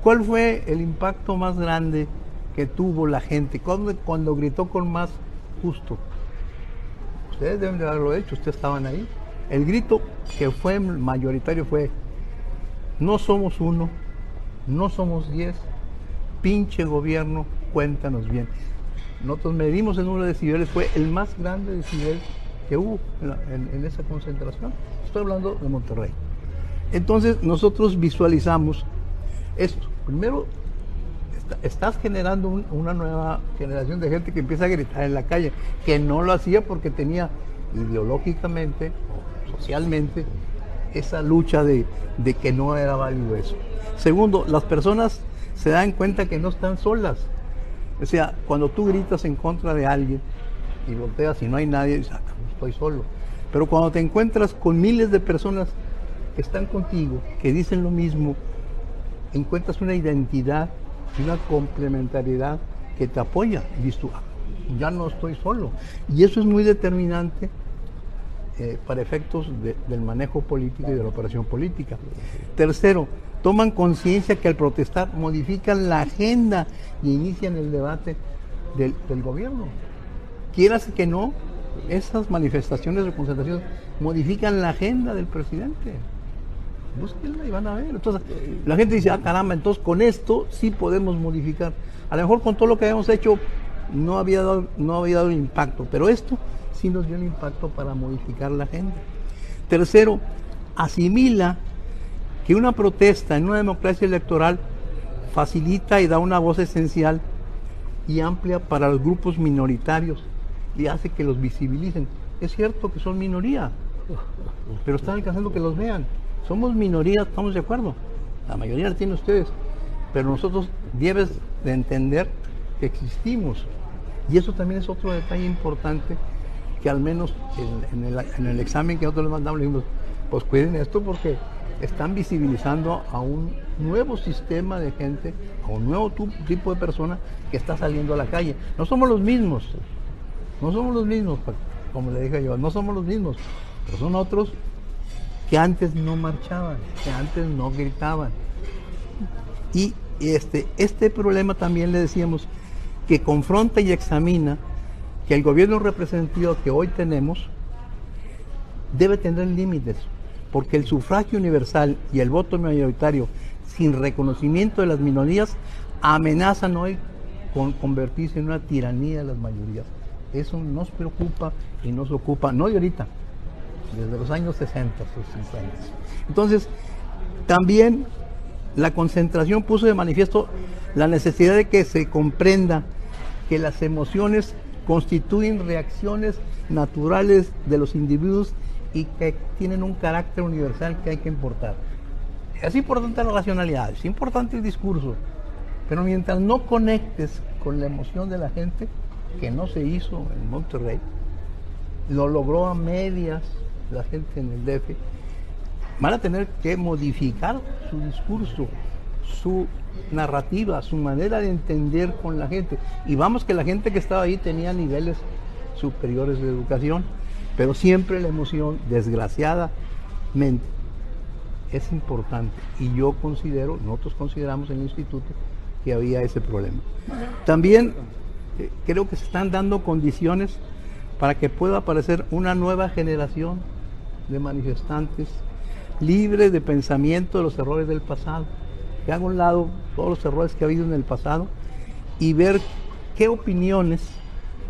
¿Cuál fue el impacto más grande que tuvo la gente? Cuando gritó con más gusto. Ustedes deben de haberlo hecho, ustedes estaban ahí. El grito que fue mayoritario fue: no somos 1, no somos 10, pinche gobierno, cuéntanos bien. Nosotros medimos el número de decibeles, fue el más grande decibel que hubo en esa concentración. Estoy hablando de Monterrey. Entonces nosotros visualizamos esto. Primero, estás generando una nueva generación de gente que empieza a gritar en la calle, que no lo hacía porque tenía ideológicamente o socialmente esa lucha de que no era válido eso. Segundo, las personas se dan cuenta que no están solas. O sea, cuando tú gritas en contra de alguien y volteas y no hay nadie, dices, no estoy solo. Pero cuando te encuentras con miles de personas que están contigo, que dicen lo mismo, encuentras una identidad y una complementariedad que te apoya. Y dices tú, ya no estoy solo. Y eso es muy determinante para efectos del manejo político y de la operación política. Tercero, toman conciencia que al protestar modifican la agenda y inician el debate del gobierno. Quieras que no, esas manifestaciones o concentraciones modifican la agenda del presidente. Búsquenla y van a ver. Entonces, la gente dice, caramba, entonces con esto sí podemos modificar. A lo mejor con todo lo que habíamos hecho no había dado impacto, pero esto sí nos dio el impacto para modificar la agenda. Tercero, asimila que una protesta en una democracia electoral facilita y da una voz esencial y amplia para los grupos minoritarios y hace que los visibilicen. Es cierto que son minoría, pero están alcanzando que los vean. Somos minoría, estamos de acuerdo. La mayoría la tienen ustedes, pero nosotros debes de entender que existimos. Y eso también es otro detalle importante que al menos en el examen que nosotros les mandamos, le dijimos, pues cuiden esto porque están visibilizando a un nuevo sistema de gente, a un nuevo tipo de persona que está saliendo a la calle. No somos los mismos, como le dije yo, no somos los mismos, pero son otros que antes no marchaban, que antes no gritaban. Y Este problema también le decíamos que confronta y examina que el gobierno representativo que hoy tenemos debe tener límites, porque el sufragio universal y el voto mayoritario sin reconocimiento de las minorías amenazan hoy con convertirse en una tiranía de las mayorías. Eso nos preocupa y nos ocupa, no de ahorita, desde los años 60 o 50. Entonces, también la concentración puso de manifiesto la necesidad de que se comprenda que las emociones constituyen reacciones naturales de los individuos y que tienen un carácter universal que hay que importar. Es importante la racionalidad, es importante el discurso, pero mientras no conectes con la emoción de la gente, que no se hizo en Monterrey, lo logró a medias la gente en el DF, van a tener que modificar su discurso, su narrativa, su manera de entender con la gente. Y vamos que la gente que estaba ahí tenía niveles superiores de educación, pero siempre la emoción, desgraciadamente, es importante. Y yo considero, nosotros consideramos en el instituto que había ese problema. También creo que se están dando condiciones para que pueda aparecer una nueva generación de manifestantes libres de pensamiento de los errores del pasado, que haga a un lado todos los errores que ha habido en el pasado y ver qué opiniones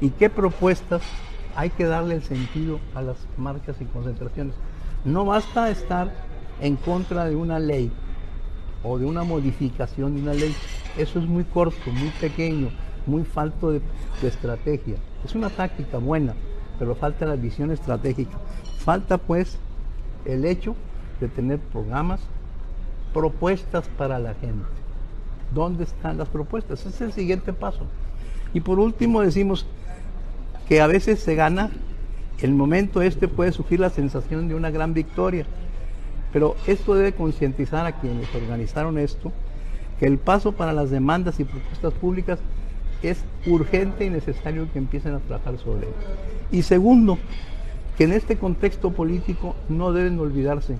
y qué propuestas hay que darle el sentido a las marchas y concentraciones. No basta estar en contra de una ley o de una modificación de una ley. Eso es muy corto, muy pequeño, muy falto de estrategia. Es una táctica buena, pero falta la visión estratégica. Falta pues el hecho de tener programas, propuestas para la gente. ¿Dónde están las propuestas? Ese es el siguiente paso. Y por último decimos que a veces se gana, el momento puede surgir la sensación de una gran victoria, pero esto debe concientizar a quienes organizaron esto, que el paso para las demandas y propuestas públicas es urgente y necesario que empiecen a trabajar sobre ello. Y segundo, que en este contexto político no deben olvidarse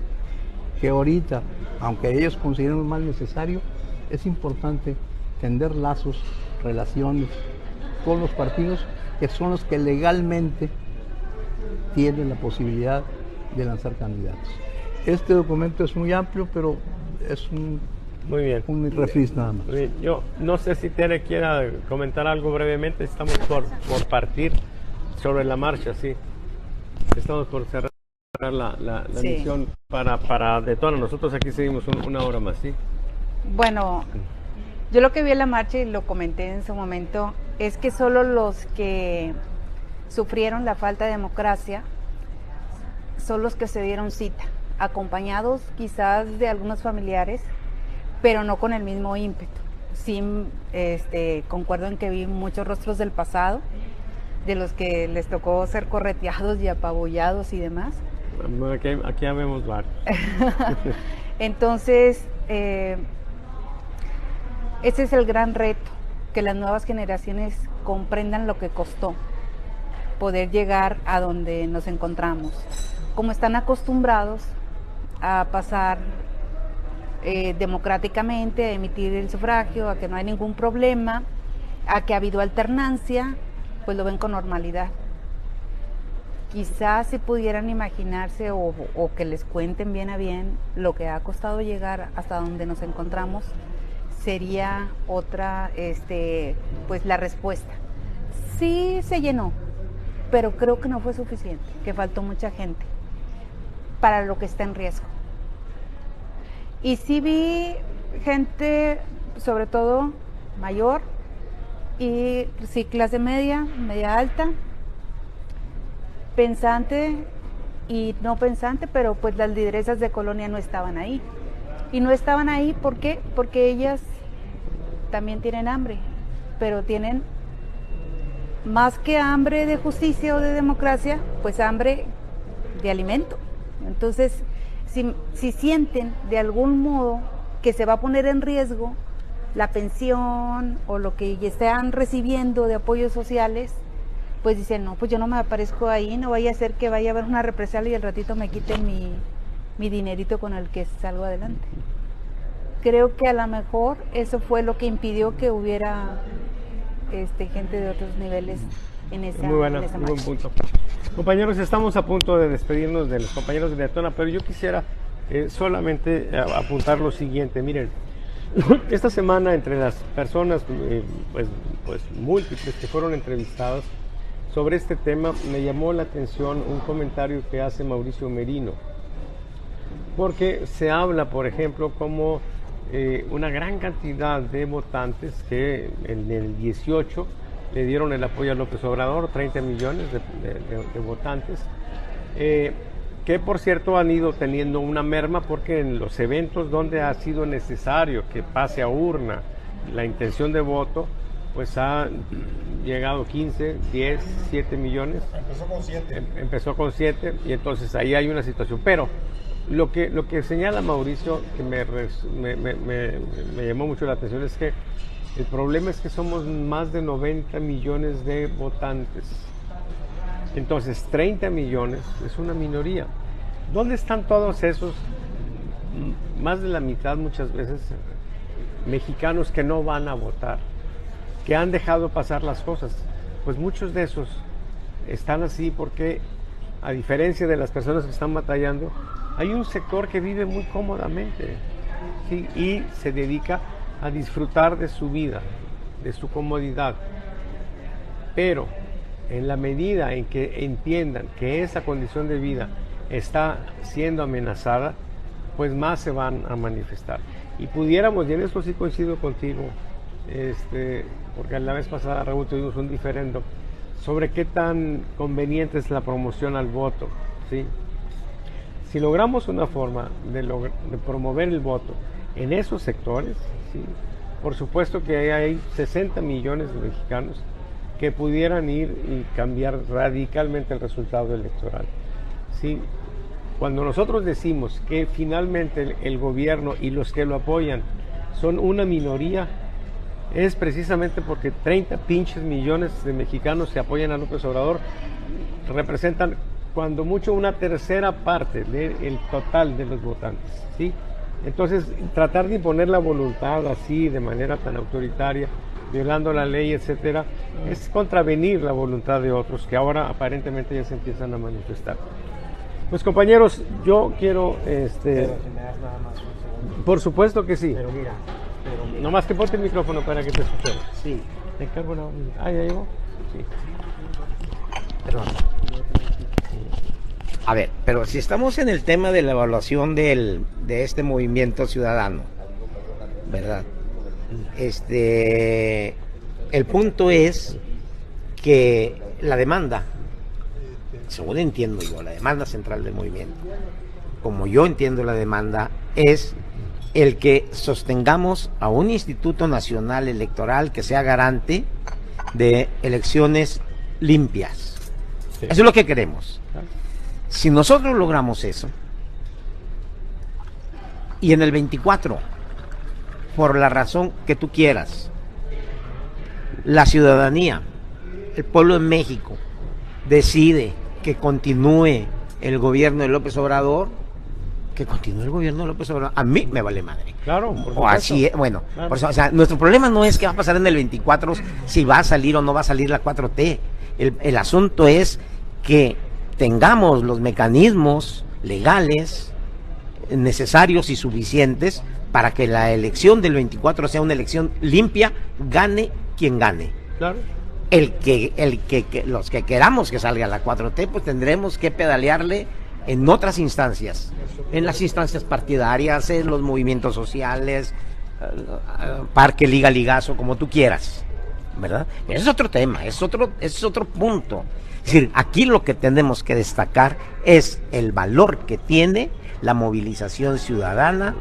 que ahorita, aunque ellos consideren más necesario, es importante tender lazos, relaciones con los partidos que son los que legalmente tienen la posibilidad de lanzar candidatos. Este documento es muy amplio, pero es un refris nada más. Muy bien. Yo no sé si Tere quiera comentar algo brevemente. Estamos por partir sobre la marcha, sí. Estamos por cerrar la misión para Detona. Nosotros aquí seguimos una hora más, ¿sí? Bueno, yo lo que vi en la marcha y lo comenté en su momento es que solo los que sufrieron la falta de democracia son los que se dieron cita, acompañados quizás de algunos familiares, pero no con el mismo ímpetu. Sí, concuerdo en que vi muchos rostros del pasado, de los que les tocó ser correteados y apabullados y demás. Aquí ya vemos varios. Entonces, ese es el gran reto, que las nuevas generaciones comprendan lo que costó poder llegar a donde nos encontramos. Como están acostumbrados a pasar democráticamente, a emitir el sufragio, a que no hay ningún problema, a que ha habido alternancia, pues lo ven con normalidad. Quizás si pudieran imaginarse o que les cuenten bien a bien lo que ha costado llegar hasta donde nos encontramos, sería otra, pues la respuesta. Sí se llenó, pero creo que no fue suficiente, que faltó mucha gente para lo que está en riesgo. Y sí vi gente, sobre todo mayor, y sí clase media, media alta, pensante y no pensante, pero pues las lideresas de Colonia no estaban ahí. Y no estaban ahí, ¿por qué? Porque ellas también tienen hambre, pero tienen más que hambre de justicia o de democracia, pues hambre de alimento. Entonces, si sienten de algún modo que se va a poner en riesgo la pensión o lo que están recibiendo de apoyos sociales, pues dicen, no, pues yo no me aparezco ahí, no vaya a ser que vaya a haber una represalia y al ratito me quiten mi dinerito con el que salgo adelante. creo que a lo mejor eso fue lo que impidió que hubiera gente de otros niveles en esa Muy buena, en esa muy buen marcha. punto. Compañeros, estamos a punto de despedirnos de los compañeros de Daytona, pero yo quisiera solamente apuntar lo siguiente. Miren, esta semana entre las personas pues múltiples que fueron entrevistadas sobre este tema, me llamó la atención un comentario que hace Mauricio Merino, porque se habla, por ejemplo, como una gran cantidad de votantes que en el 18 le dieron el apoyo a López Obrador, 30 millones de votantes, que por cierto han ido teniendo una merma porque en los eventos donde ha sido necesario que pase a urna la intención de voto, pues ha llegado 15, 10, 7 millones. Empezó con 7. Empezó con 7 y entonces ahí hay una situación. Pero lo que señala Mauricio, que me llamó mucho la atención, es que el problema es que somos más de 90 millones de votantes. Entonces 30 millones es una minoría. ¿Dónde están todos esos, más de la mitad muchas veces, mexicanos que no van a votar, que han dejado pasar las cosas? Pues muchos de esos están así porque, a diferencia de las personas que están batallando, hay un sector que vive muy cómodamente, ¿sí? Y se dedica a disfrutar de su vida, de su comodidad. Pero en la medida en que entiendan que esa condición de vida está siendo amenazada, pues más se van a manifestar. Y pudiéramos, y en eso sí coincido contigo, porque la vez pasada, Raúl, tuvimos un diferendo sobre qué tan conveniente es la promoción al voto, ¿sí? Si logramos una forma de promover el voto en esos sectores, ¿sí? Por supuesto que hay 60 millones de mexicanos que pudieran ir y cambiar radicalmente el resultado electoral, ¿sí? Cuando nosotros decimos que finalmente el gobierno y los que lo apoyan son una minoría, es precisamente porque 30 pinches millones de mexicanos que apoyan a López Obrador representan cuando mucho una tercera parte del total de los votantes, ¿sí? Entonces, tratar de imponer la voluntad así, de manera tan autoritaria, violando la ley, etcétera, es contravenir la voluntad de otros que ahora aparentemente ya se empiezan a manifestar. Pues compañeros, yo quiero, Pero si me das nada más un segundo. por supuesto que sí, Pero mira, nomás que ponte el micrófono para que te escuchemos. sí, Te encargo una... Ah, ¿ya llegó? Sí. perdón. A ver, pero si estamos en el tema de la evaluación de este movimiento ciudadano, ¿verdad? El punto es que la demanda, según entiendo yo, la demanda central del movimiento, como yo entiendo la demanda, es el que sostengamos a un Instituto Nacional Electoral que sea garante de elecciones limpias. Sí. Eso es lo que queremos. Si nosotros logramos eso, y en el 24, por la razón que tú quieras, la ciudadanía, el pueblo de México, decide que continúe el gobierno de López Obrador, que continúe el gobierno de López Obrador, a mí me vale madre. Claro, por supuesto. O así, bueno, Claro. por eso, o sea, nuestro problema no es qué va a pasar en el 24, si va a salir o no va a salir la 4T. El asunto es que tengamos los mecanismos legales necesarios y suficientes para que la elección del 24 sea una elección limpia, gane quien gane. Claro. Los que queramos que salga la 4T, pues tendremos que pedalearle en otras instancias, en las instancias partidarias, en los movimientos sociales, parque, liga, ligazo, como tú quieras, ¿verdad? Pero ese es otro tema, es otro punto. Es decir, aquí lo que tenemos que destacar es el valor que tiene la movilización ciudadana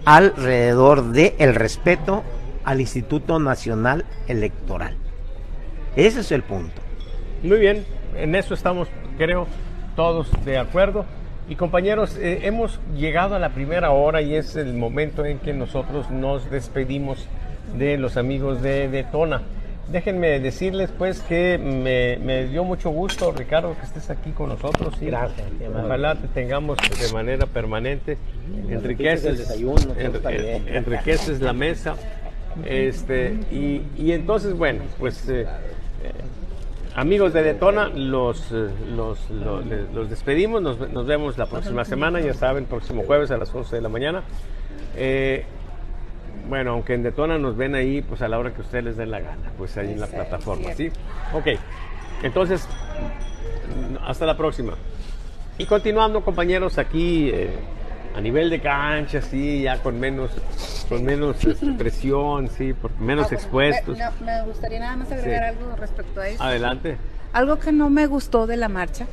alrededor del respeto al Instituto Nacional Electoral. Ese es el punto. Muy bien, en eso estamos, creo, todos de acuerdo. Y compañeros, hemos llegado a la primera hora y es el momento en que nosotros nos despedimos de los amigos de Daytona. Déjenme decirles pues que me dio mucho gusto, Ricardo, que estés aquí con nosotros. ¿sí? Gracias. Ojalá te tengamos de manera permanente. Enriqueces el desayuno, todo está bien. Enriqueces la mesa. Y entonces, bueno, pues amigos de Detona, los despedimos. Nos vemos la próxima semana, ya saben, próximo jueves a las 11 de la mañana. Bueno, aunque en Detona nos ven ahí, pues a la hora que ustedes les den la gana, pues ahí en la plataforma, ¿sí? Ok, entonces, hasta la próxima. Y continuando, compañeros, aquí a nivel de cancha, sí, ya con menos presión, sí, menos expuestos. Me gustaría nada más agregar Sí. algo respecto a eso. Adelante. Algo que no me gustó de la marcha